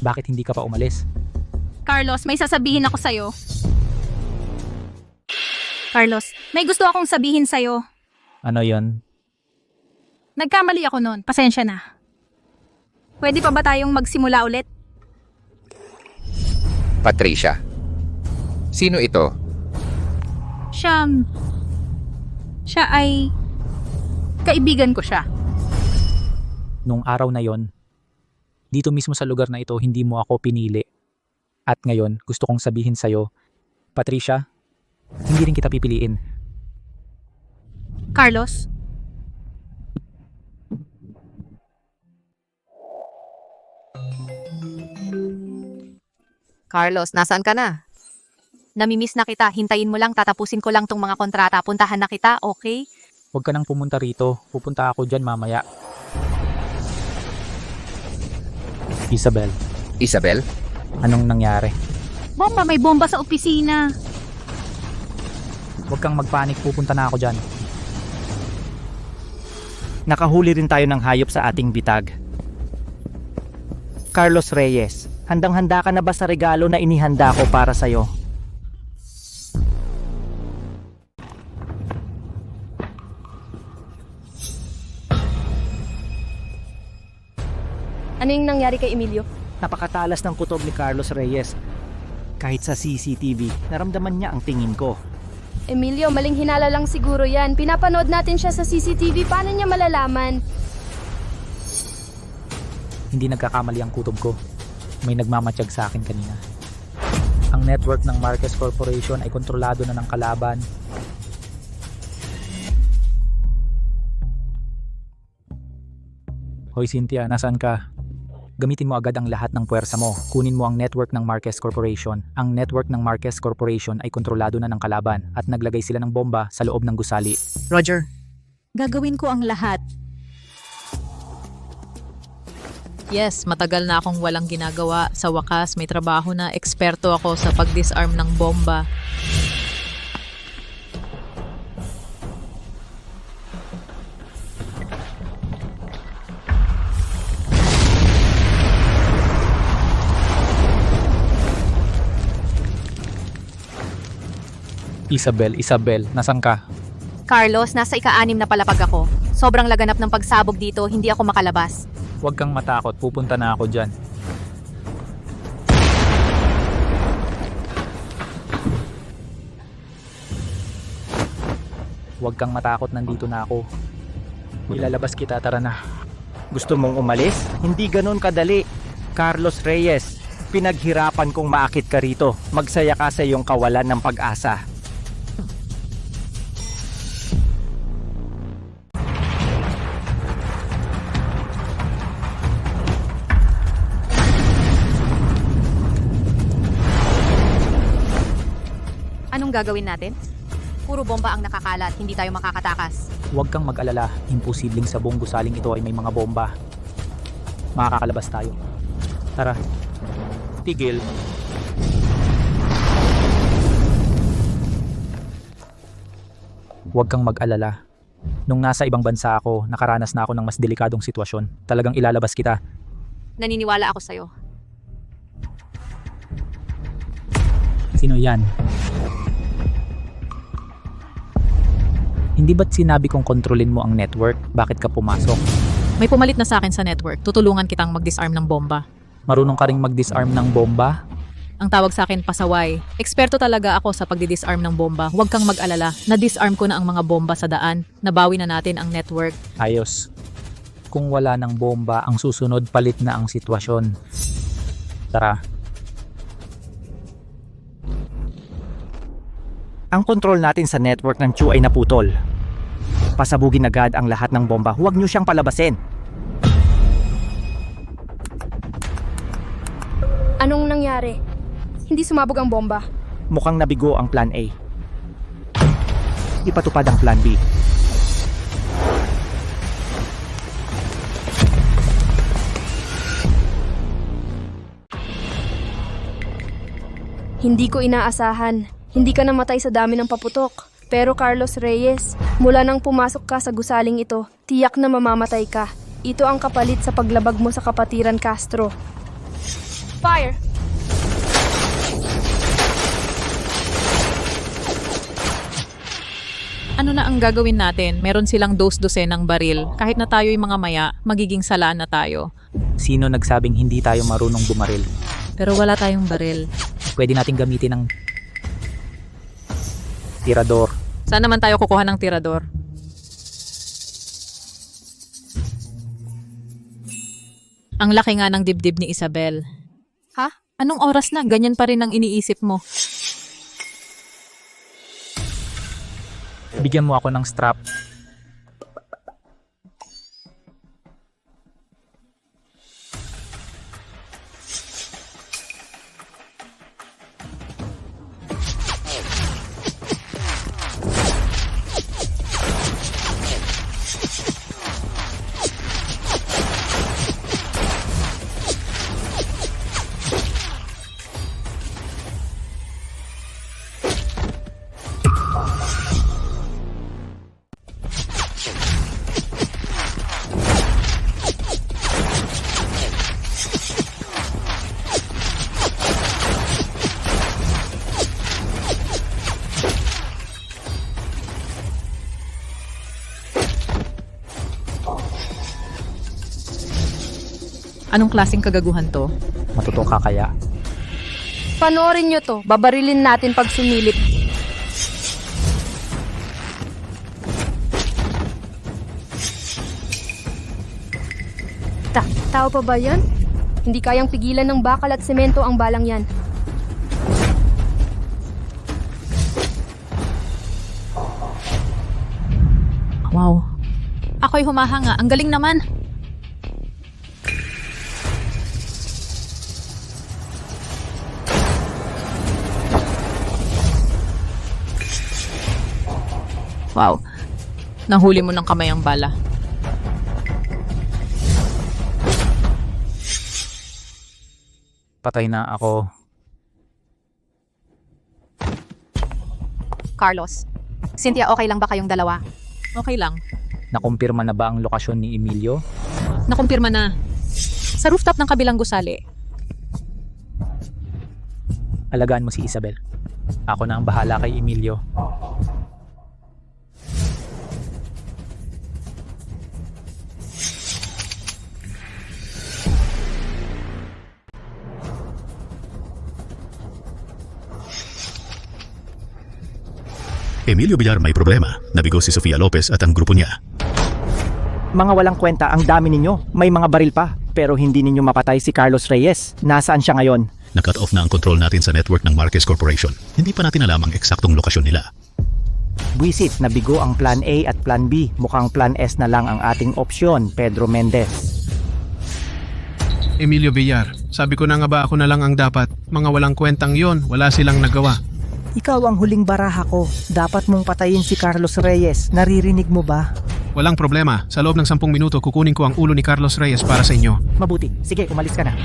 Bakit hindi ka pa umalis? Carlos, may sasabihin ako sa'yo. Carlos, may gusto akong sabihin sa'yo. Ano yon? Nagkamali ako noon. Pasensya na. Pwede pa ba tayong magsimula ulit? Patricia. Sino ito? Siya ay... kaibigan ko siya. Nung araw na yon, dito mismo sa lugar na ito, hindi mo ako pinili. At ngayon, gusto kong sabihin sa'yo, Patricia, hindi rin kita pipiliin. Carlos? Carlos, nasaan ka na? Namimiss na kita. Hintayin mo lang, tatapusin ko lang tong mga kontrata. Puntahan na kita, okay? Huwag ka nang pumunta rito. Pupunta ako dyan mamaya. Isabel. Isabel? Anong nangyari? Bomba, may bomba sa opisina. Huwag kang magpanik, pupunta na ako dyan. Nakahuli rin tayo ng hayop sa ating bitag. Carlos Reyes, handang-handa ka na ba sa regalo na inihanda ko para sa'yo? Ano yung nangyari kay Emilio? Napakatalas ng kutob ni Carlos Reyes. Kahit sa CCTV, naramdaman niya ang tingin ko. Emilio, maling hinala lang siguro yan. Pinapanood natin siya sa CCTV. Paano niya malalaman? Hindi nagkakamali ang kutob ko. May nagmamatsyag sa akin kanina. Ang network ng Marquez Corporation ay kontrolado na ng kalaban. Hoy Cynthia, nasaan ka? Gamitin mo agad ang lahat ng puwersa mo. Kunin mo ang network ng Marquez Corporation. Ang network ng Marquez Corporation ay kontrolado na ng kalaban at naglagay sila ng bomba sa loob ng gusali. Roger. Gagawin ko ang lahat. Yes, matagal na akong walang ginagawa. Sa wakas, may trabaho na. Eksperto ako sa pag-disarm ng bomba. Isabel, nasan ka? Carlos, nasa ika-6 na palapag ako. Sobrang laganap ng pagsabog dito, hindi ako makalabas. Huwag kang matakot, pupunta na ako dyan. Huwag kang matakot, nandito na ako. Ilalabas kita, tara na. Gusto mong umalis? Hindi ganun kadali. Carlos Reyes, pinaghirapan kong maakit ka rito. Magsaya ka sa iyong kawalan ng pag-asa. Anong gagawin natin? Puro bomba ang nakakalat, hindi tayo makakatakas. Huwag kang mag-alala, imposibleng sa buong gusaling ito ay may mga bomba. Makakakalabas tayo. Tara. Tigil. Huwag kang mag-alala. Nung nasa ibang bansa ako, nakaranas na ako ng mas delikadong sitwasyon. Talagang ilalabas kita. Naniniwala ako sa'yo. Sino yan? Hindi ba't sinabi kong kontrolin mo ang network? Bakit ka pumasok? May pumalit na sa akin sa network. Tutulungan kitang mag-disarm ng bomba. Marunong ka ring mag-disarm ng bomba? Ang tawag sa akin, pasaway. Eksperto talaga ako sa pagdi-disarm ng bomba. Huwag kang mag-alala. Na-disarm ko na ang mga bomba sa daan. Nabawi na natin ang network. Ayos. Kung wala ng bomba, ang susunod palit na ang sitwasyon. Tara. Ang kontrol natin sa network ng Chu ay naputol. Pasabugin agad ang lahat ng bomba. Huwag niyo siyang palabasin. Anong nangyari? Hindi sumabog ang bomba. Mukhang nabigo ang plan A. Ipatupad ang plan B. Hindi ko inaasahan. Hindi ka namatay sa dami ng paputok. Pero Carlos Reyes, mula nang pumasok ka sa gusaling ito, tiyak na mamamatay ka. Ito ang kapalit sa paglabag mo sa kapatiran Castro. Fire! Ano na ang gagawin natin? Meron silang dos-dosenang baril. Kahit na tayo'y mga maya, magiging salaan na tayo. Sino nagsabing hindi tayo marunong bumaril? Pero wala tayong baril. Pwede nating gamitin ng tirador. Saan naman tayo kukuha ng tirador? Ang laki nga ng dibdib ni Isabel. Ha? Anong oras na? Ganyan pa rin ang iniisip mo. Bigyan mo ako ng strap. Anong klaseng kagaguhan to? Matutong ka kaya? Panoorin nyo to. Babarilin natin pag sumilip. Tao pa ba yan? Hindi kayang pigilan ng bakal at semento ang balang yan. Wow. Ako'y humahanga. Ang galing naman. Wow. Nahuli mo ng kamay ang bala. Patay na ako. Carlos, Cynthia, okay lang ba kayong dalawa? Okay lang. Nakumpirma na ba ang lokasyon ni Emilio? Nakumpirma na. Sa rooftop ng kabilang gusali. Alagaan mo si Isabel. Ako na ang bahala kay Emilio. Emilio Villar may problema. Nabigo si Sofia Lopez at ang grupo niya. Mga walang kwenta, ang dami ninyo. May mga baril pa. Pero hindi ninyo mapatay si Carlos Reyes. Nasaan siya ngayon? Nakat off na ang control natin sa network ng Marquez Corporation. Hindi pa natin alam ang eksaktong lokasyon nila. Buisit, nabigo ang Plan A at Plan B. Mukhang Plan S na lang ang ating opsyon, Pedro Mendez. Emilio Villar, sabi ko na nga ba ako na lang ang dapat? Mga walang kwentang yon, wala silang nagawa. Ikaw ang huling baraha ko. Dapat mong patayin si Carlos Reyes. Naririnig mo ba? Walang problema, sa loob ng 10 minuto kukunin ko ang ulo ni Carlos Reyes para sa inyo. Mabuti. Sige, umalis ka na.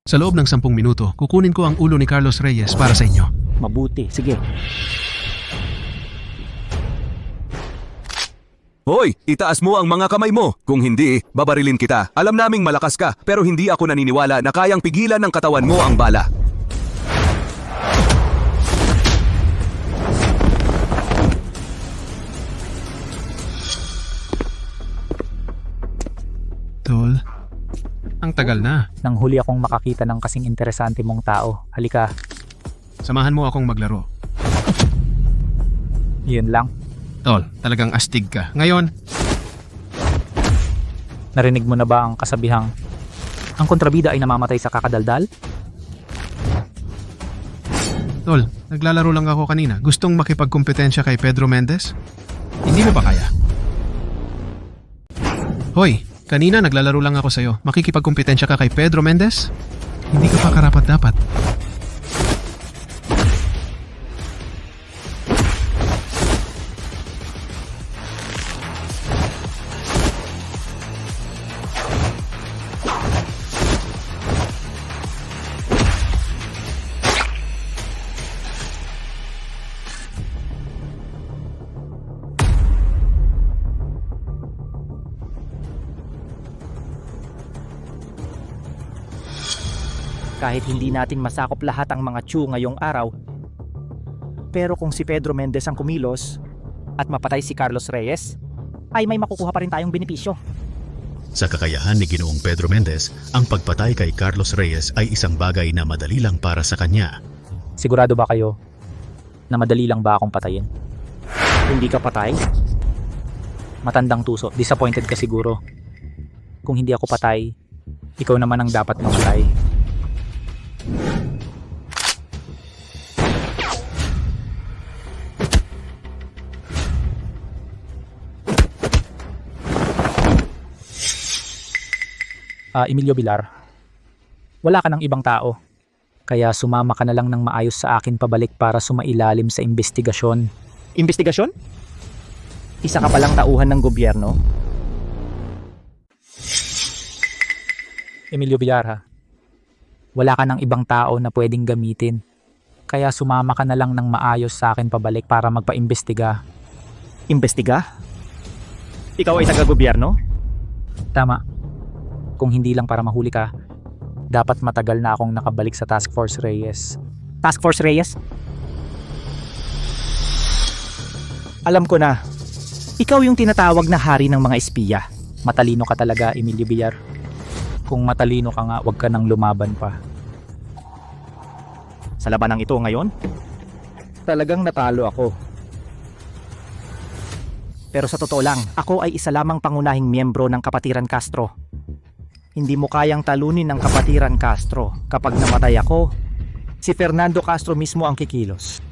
Sa loob ng 10 minuto, kukunin ko ang ulo ni Carlos Reyes para sa inyo. Mabuti. Sige. Hoy, itaas mo ang mga kamay mo. Kung hindi, babarilin kita. Alam naming malakas ka, pero hindi ako naniniwala na kayang pigilan ng katawan mo ang bala. Tol, ang tagal na. Nang huli akong makakita ng kasing interesante mong tao. Halika. Samahan mo akong maglaro. Yun lang. Tol, talagang astig ka. Ngayon, Narinig mo na ba ang kasabihang, ang kontrabida ay namamatay sa kakadaldal? Tol, naglalaro lang ako kanina. Gustong makipagkompetensya kay Pedro Mendez? Hindi mo ba kaya? Hoy, kanina naglalaro lang ako sa'yo. Makikipagkompetensya ka kay Pedro Mendez? Hindi ka pa karapat-dapat. Kahit hindi natin masakop lahat ang mga Chu ngayong araw, pero kung si Pedro Mendez ang kumilos at mapatay si Carlos Reyes, ay may makukuha pa rin tayong benepisyo. Sa kakayahan ni Ginoong Pedro Mendez, ang pagpatay kay Carlos Reyes ay isang bagay na madali lang para sa kanya. Sigurado ba kayo na madali lang ba akong patayin? Hindi ka patay? Matandang tuso, disappointed ka siguro. Kung hindi ako patay, ikaw naman ang dapat mamatay. Emilio Villar, wala ka ng ibang tao. Kaya sumama ka na lang ng maayos sa akin pabalik para sumailalim sa investigasyon. Investigasyon? Isa ka palang tauhan ng gobyerno? Emilio Villar ha, wala ka ng ibang tao na pwedeng gamitin. Kaya sumama ka na lang ng maayos sa akin pabalik para magpa-imbestiga. Imbestiga? Ikaw ay taga-gobyerno? Tama. Kung hindi lang para mahuli ka, dapat matagal na akong nakabalik sa Task Force Reyes. Task Force Reyes? Alam ko na. Ikaw yung tinatawag na hari ng mga espiya. Matalino ka talaga, Emilio Villar. Kung matalino ka nga, wag ka nang lumaban pa. Sa labanang ito ngayon, talagang natalo ako. Pero sa totoo lang, ako ay isa lamang pangunahing miyembro ng Kapatiran Castro. Hindi mo kayang talunin ng Kapatiran Castro. Kapag namatay ako, si Fernando Castro mismo ang kikilos.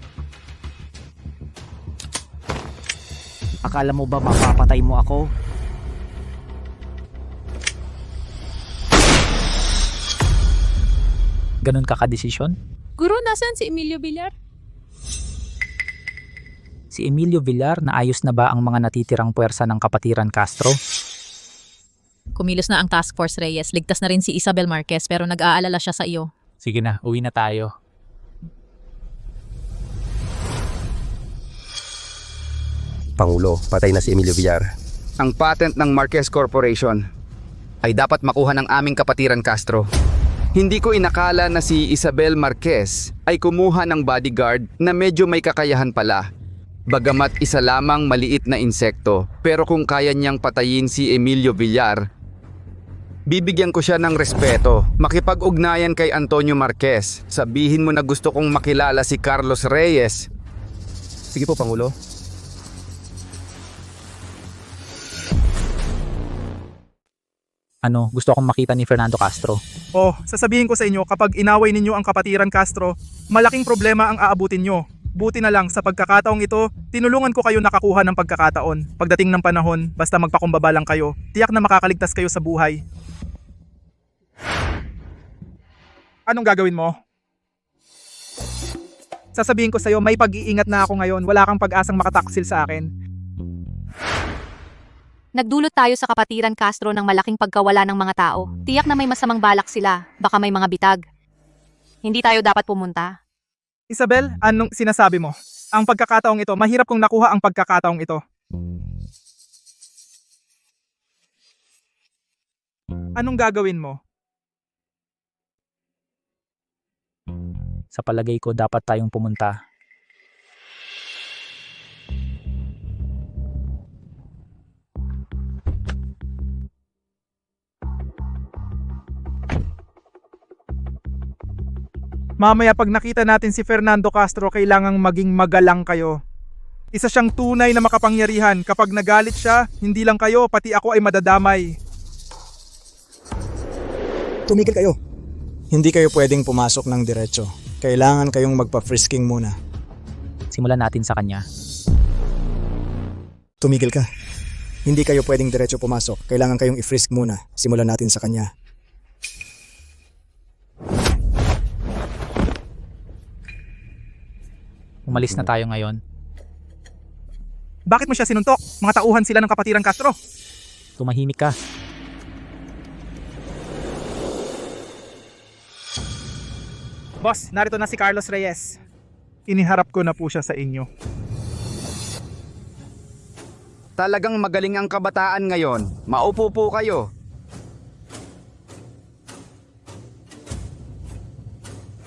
Akala mo ba mapapatay mo ako? Ganun ka kadesisyon? Guro, nasaan si Emilio Villar? Si Emilio Villar, naayos na ba ang mga natitirang puwersa ng Kapatiran Castro? Kumilos na ang Task Force Reyes. Ligtas na rin si Isabel Marquez pero nag-aalala siya sa iyo. Sige na, uwi na tayo. Pangulo, patay na si Emilio Villar. Ang patent ng Marquez Corporation ay dapat makuha ng aming Kapatiran Castro. Hindi ko inakala na si Isabel Marquez ay kumuha ng bodyguard na medyo may kakayahan pala. Bagamat isa lamang maliit na insekto, pero kung kaya niyang patayin si Emilio Villar, Bibigyan ko siya ng respeto. Makipag-ugnayan kay Antonio Marquez. Sabihin mo na gusto kong makilala si Carlos Reyes. Sige po, Pangulo. Ano, gusto akong makita ni Fernando Castro. Oh, sasabihin ko sa inyo, kapag inaway ninyo ang kapatiran Castro, malaking problema ang aabutin nyo. Buti na lang, sa pagkakataong ito, tinulungan ko kayo nakakuha ng pagkakataon. Pagdating ng panahon, basta magpakumbaba lang kayo, tiyak na makakaligtas kayo sa buhay. Anong gagawin mo? Sasabihin ko sa'yo, may pag-iingat na ako ngayon, wala kang pag-asang makataksil sa akin. Nagdulot tayo sa kapatiran Castro ng malaking pagkawala ng mga tao. Tiyak na may masamang balak sila, baka may mga bitag. Hindi tayo dapat pumunta. Isabel, anong sinasabi mo? Ang pagkakataong ito, mahirap kong nakuha ang pagkakataong ito. Anong gagawin mo? Sa palagay ko, dapat tayong pumunta. Mamaya pag nakita natin si Fernando Castro, kailangang maging magalang kayo. Isa siyang tunay na makapangyarihan. Kapag nagalit siya, hindi lang kayo, pati ako ay madadamay. Tumigil kayo. Hindi kayo pwedeng pumasok ng diretso. Kailangan kayong magpa-frisking muna. Simulan natin sa kanya. Tumigil ka. Hindi kayo pwedeng diretso pumasok. Kailangan kayong i-frisk muna. Simulan natin sa kanya. Umalis na tayo ngayon. Bakit mo siya sinuntok? Mga tauhan sila ng kapatiran Castro. Tumahimik ka. Boss, narito na si Carlos Reyes. Iniharap ko na po siya sa inyo. Talagang magaling ang kabataan ngayon. Maupo po kayo.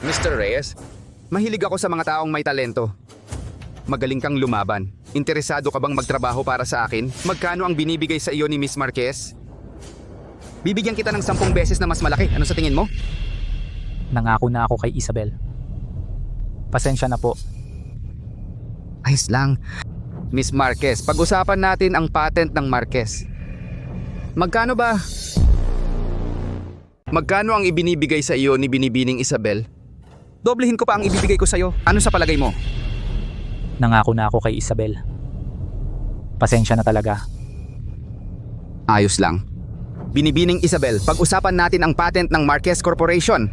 Mr. Reyes, mahilig ako sa mga taong may talento. Magaling kang lumaban. Interesado ka bang magtrabaho para sa akin? Magkano ang binibigay sa iyo ni Miss Marquez? Bibigyan kita ng 10 beses na mas malaki. Ano sa tingin mo? Nangako na ako kay Isabel. Pasensya na po. Ayos lang. Miss Marquez, pag-usapan natin ang patent ng Marquez. Magkano ba? Magkano ang ibinibigay sa iyo ni Binibining Isabel? Doblehin ko pa ang ibibigay ko sa iyo. Ano sa palagay mo? Nangako na ako kay Isabel. Pasensya na talaga. Ayos lang. Binibining Isabel, pag-usapan natin ang patent ng Marquez Corporation.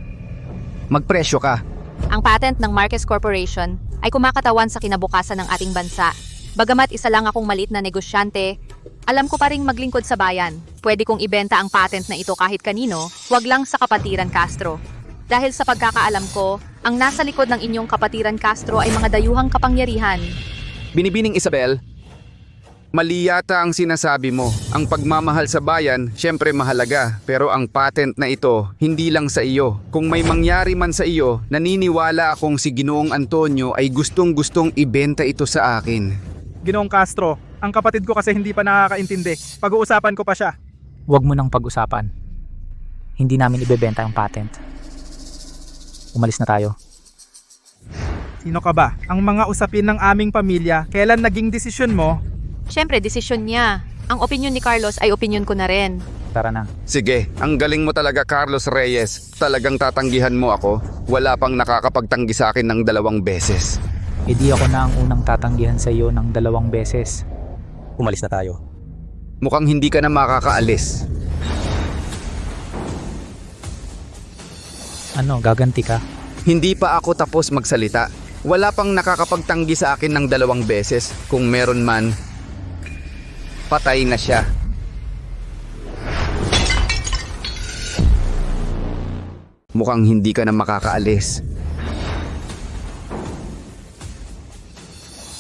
Magpresyo ka. Ang patent ng Marquez Corporation ay kumakatawan sa kinabukasan ng ating bansa. Bagamat isa lang akong maliit na negosyante, alam ko pa ring maglingkod sa bayan. Pwede kong ibenta ang patent na ito kahit kanino, wag lang sa kapatiran Castro. Dahil sa pagkakaalam ko, ang nasa likod ng inyong kapatiran Castro ay mga dayuhang kapangyarihan. Binibining Isabel, mali yata ang sinasabi mo. Ang pagmamahal sa bayan, syempre mahalaga. Pero ang patent na ito, hindi lang sa iyo. Kung may mangyari man sa iyo, naniniwala akong si Ginoong Antonio ay gustong-gustong ibenta ito sa akin. Ginoong Castro, ang kapatid ko kasi hindi pa nakakaintindi. Pag-uusapan ko pa siya. Huwag mo nang pag-usapan. Hindi namin ibebenta ang patent. Umalis na tayo. Sino ka ba? Ang mga usapin ng aming pamilya, kailan naging desisyon mo? Siyempre, desisyon niya. Ang opinyon ni Carlos ay opinyon ko na rin. Tara na. Sige, ang galing mo talaga Carlos Reyes. Talagang tatanggihan mo ako. Wala pang nakakapagtanggi sa akin ng 2 beses. E di ako na ang unang tatanggihan sa iyo ng 2 beses. Umalis na tayo. Mukhang hindi ka na makakaalis. Ano, gaganti ka? Hindi pa ako tapos magsalita. Wala pang nakakapagtanggi sa akin ng 2 beses. Kung meron man, patay na siya. Mukhang hindi ka na makakaalis.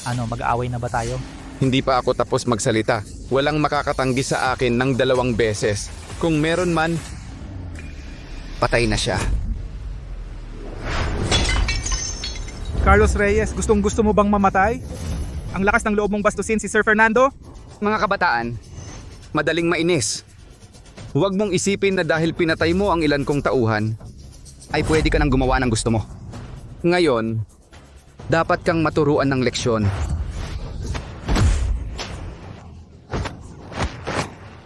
Ano, mag-aaway na ba tayo? Hindi pa ako tapos magsalita. Walang makakatanggi sa akin ng 2 beses. Kung meron man, patay na siya. Carlos Reyes, gustong-gusto mo bang mamatay? Ang lakas ng loob mong bastusin si Sir Fernando? Mga kabataan, madaling mainis. Huwag mong isipin na dahil pinatay mo ang ilan kong tauhan, ay pwede ka nang gumawa ng gusto mo. Ngayon, dapat kang maturuan ng leksyon.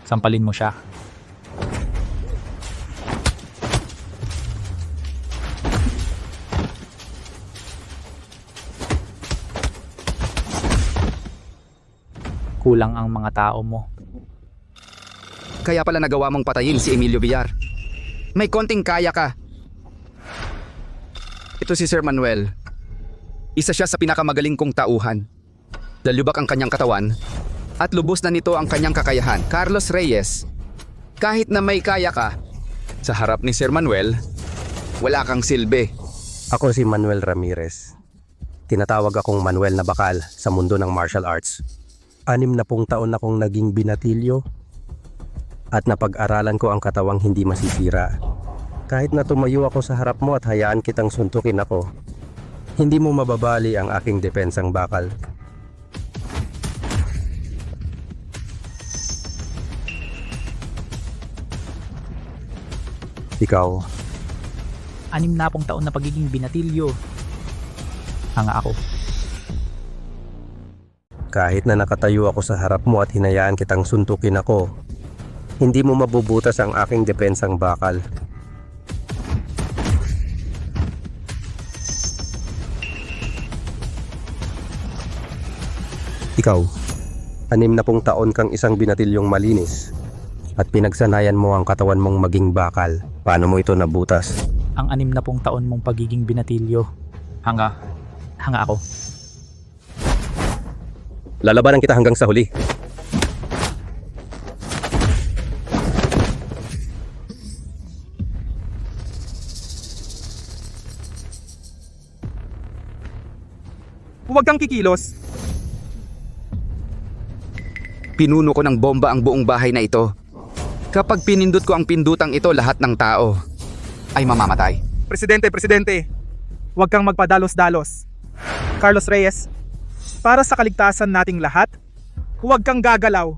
Sampalin mo siya. Kulang ang mga tao mo. Kaya pala nagawa mong patayin si Emilio Villar. May konting kaya ka. Ito si Sir Manuel. Isa siya sa pinakamagaling kong tauhan. Dalubak ang kanyang katawan at lubos na nito ang kanyang kakayahan. Carlos Reyes, kahit na may kaya ka, sa harap ni Sir Manuel, wala kang silbi. Ako si Manuel Ramirez. Tinatawag akong Manuel na bakal sa mundo ng martial arts. 60 taon akong naging binatilyo at napag-aralan ko ang katawang hindi masisira. Kahit na tumayo ako sa harap mo at hayaan kitang suntukin ako, hindi mo mababali ang aking depensang bakal. Ikaw, 60 taon na pagiging binatilyo. Hanga ako. kahit na nakatayo ako sa harap mo at hinayaan kitang suntukin ako, hindi mo mabubutas ang aking depensang bakal. Ikaw, 60 taon kang isang binatilyong malinis at pinagsanayan mo ang katawan mong maging bakal. Paano mo ito nabutas? Ang 60 taon mong pagiging binatilyo. Hanga ako. Lalabanan kita hanggang sa huli. Huwag kang kikilos. Pinuno ko ng bomba ang buong bahay na ito. Kapag pinindot ko ang pindutang ito, lahat ng tao ay mamamatay. Presidente, huwag kang magpadalos-dalos. Carlos Reyes, para sa kaligtasan nating lahat, huwag kang gagalaw.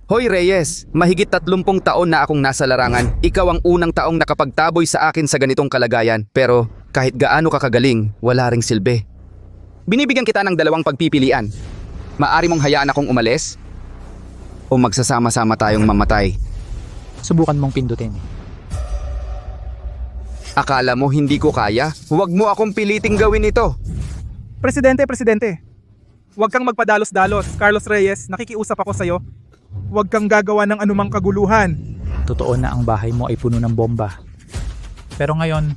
Hoy Reyes, mahigit 30 taon na akong nasa larangan. Ikaw ang unang taong nakapagtaboy sa akin sa ganitong kalagayan. Pero kahit gaano ka kagaling, wala ring silbi. Binibigyan kita ng 2 pagpipilian. Maari mong hayaan akong umalis o magsasama-sama tayong mamatay. Subukan mong pindutin. Akala mo hindi ko kaya? Huwag mo akong piliting gawin ito. Presidente, huwag kang magpadalos-dalos. Carlos Reyes, nakikiusap ako sa'yo. Huwag kang gagawa ng anumang kaguluhan. Totoo na ang bahay mo ay puno ng bomba. Pero ngayon,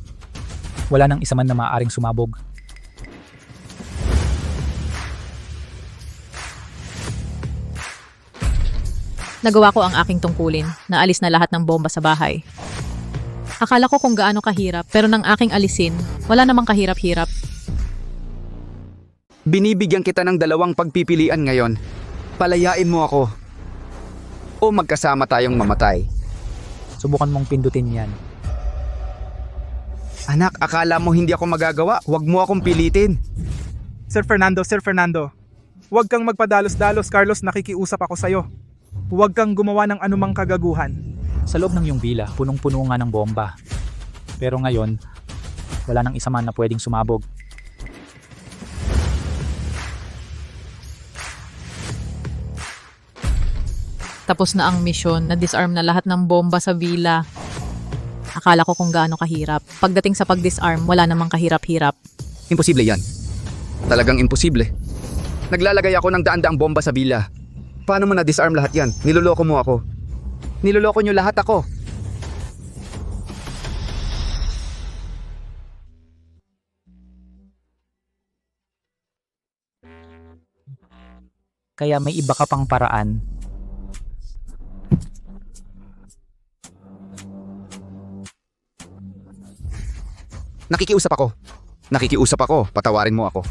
wala nang isa man na maaaring sumabog. Nagawa ko ang aking tungkulin. Naalis na lahat ng bomba sa bahay. Akala ko kung gaano kahirap, pero nang aking alisin, wala namang kahirap-hirap. Binibigyan kita ng 2 pagpipilian ngayon. Palayain mo ako o magkasama tayong mamatay. Subukan mong pindutin yan. Anak, akala mo hindi ako magagawa? Huwag mo akong pilitin. Sir Fernando, huwag kang magpadalos-dalos. Carlos, nakikiusap ako sa'yo. Huwag kang gumawa ng anumang kagaguhan. Sa loob ng iyong villa, punong-puno nga ng bomba. Pero ngayon, wala nang isa man na pwedeng sumabog. Tapos na ang misyon, na-disarm na lahat ng bomba sa villa. Akala ko kung gaano kahirap. Pagdating sa pag-disarm, wala namang kahirap-hirap. Imposible yan. Talagang imposible. Naglalagay ako ng daan-daang bomba sa villa. Paano mo na-disarm lahat yan? Niloloko mo ako. Niloloko nyo lahat ako. Kaya may iba ka pang paraan. Nakikiusap ako, patawarin mo ako.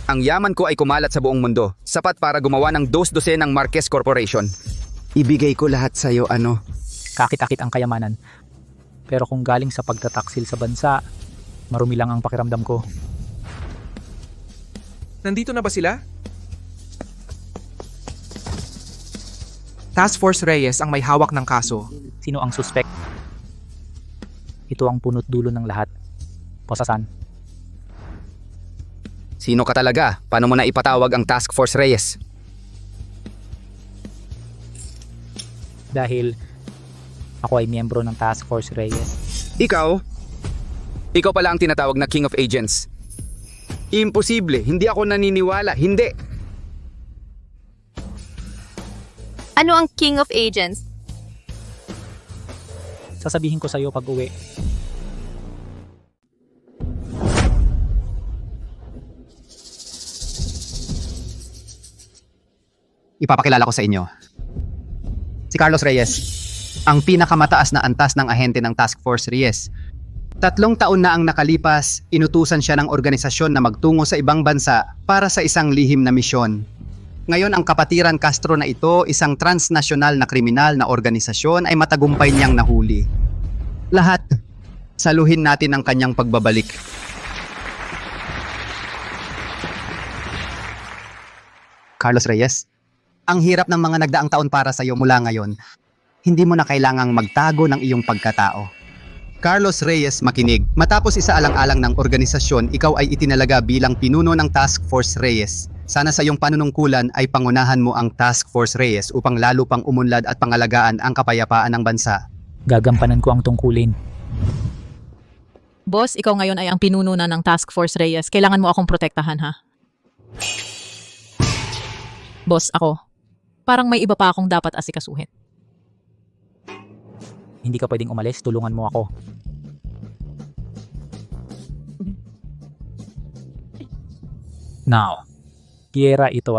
Ang yaman ko ay kumalat sa buong mundo, sapat para gumawa ng 2 ng Marquez Corporation. Ibigay ko lahat sa'yo, ano? Kakit-akit ang kayamanan. Pero kung galing sa pagtataksil sa bansa, marumi lang ang pakiramdam ko. Nandito na ba sila? Task Force Reyes ang may hawak ng kaso. Sino ang suspect? Ito ang punot dulo ng lahat. Posasan. Sino ka talaga? Paano mo na ipatawag ang Task Force Reyes? Dahil ako ay miyembro ng Task Force Reyes. Ikaw? Ikaw pala ang tinatawag na King of Agents. Imposible. Hindi ako naniniwala. Hindi. Ano ang King of Agents? Sasabihin ko sa'yo pag uwi. Ipapakilala ko sa inyo. Si Carlos Reyes, ang pinakamataas na antas ng ahente ng Task Force Reyes. 3 taon na ang nakalipas, inutusan siya ng organisasyon na magtungo sa ibang bansa para sa isang lihim na misyon. Ngayon ang Kapatiran Castro na ito, isang transnasyonal na kriminal na organisasyon ay matagumpay niyang nahuli. Lahat, saluhin natin ang kanyang pagbabalik. Carlos Reyes, ang hirap ng mga nagdaang taon para sa iyo mula ngayon. Hindi mo na kailangang magtago ng iyong pagkatao. Carlos Reyes, makinig. Matapos isaalang-alang ng organisasyon, ikaw ay itinalaga bilang pinuno ng Task Force Reyes. Sana sa iyong panunungkulan ay pangunahan mo ang Task Force Reyes upang lalo pang umunlad at pangalagaan ang kapayapaan ng bansa. Gagampanan ko ang tungkulin. Boss, ikaw ngayon ay ang pinuno na ng Task Force Reyes. Kailangan mo akong protektahan, ha? Boss, ako. Parang may iba pa akong dapat asikasuhin. Hindi ka pwedeng umalis, tulungan mo ako. Now, Kiera ito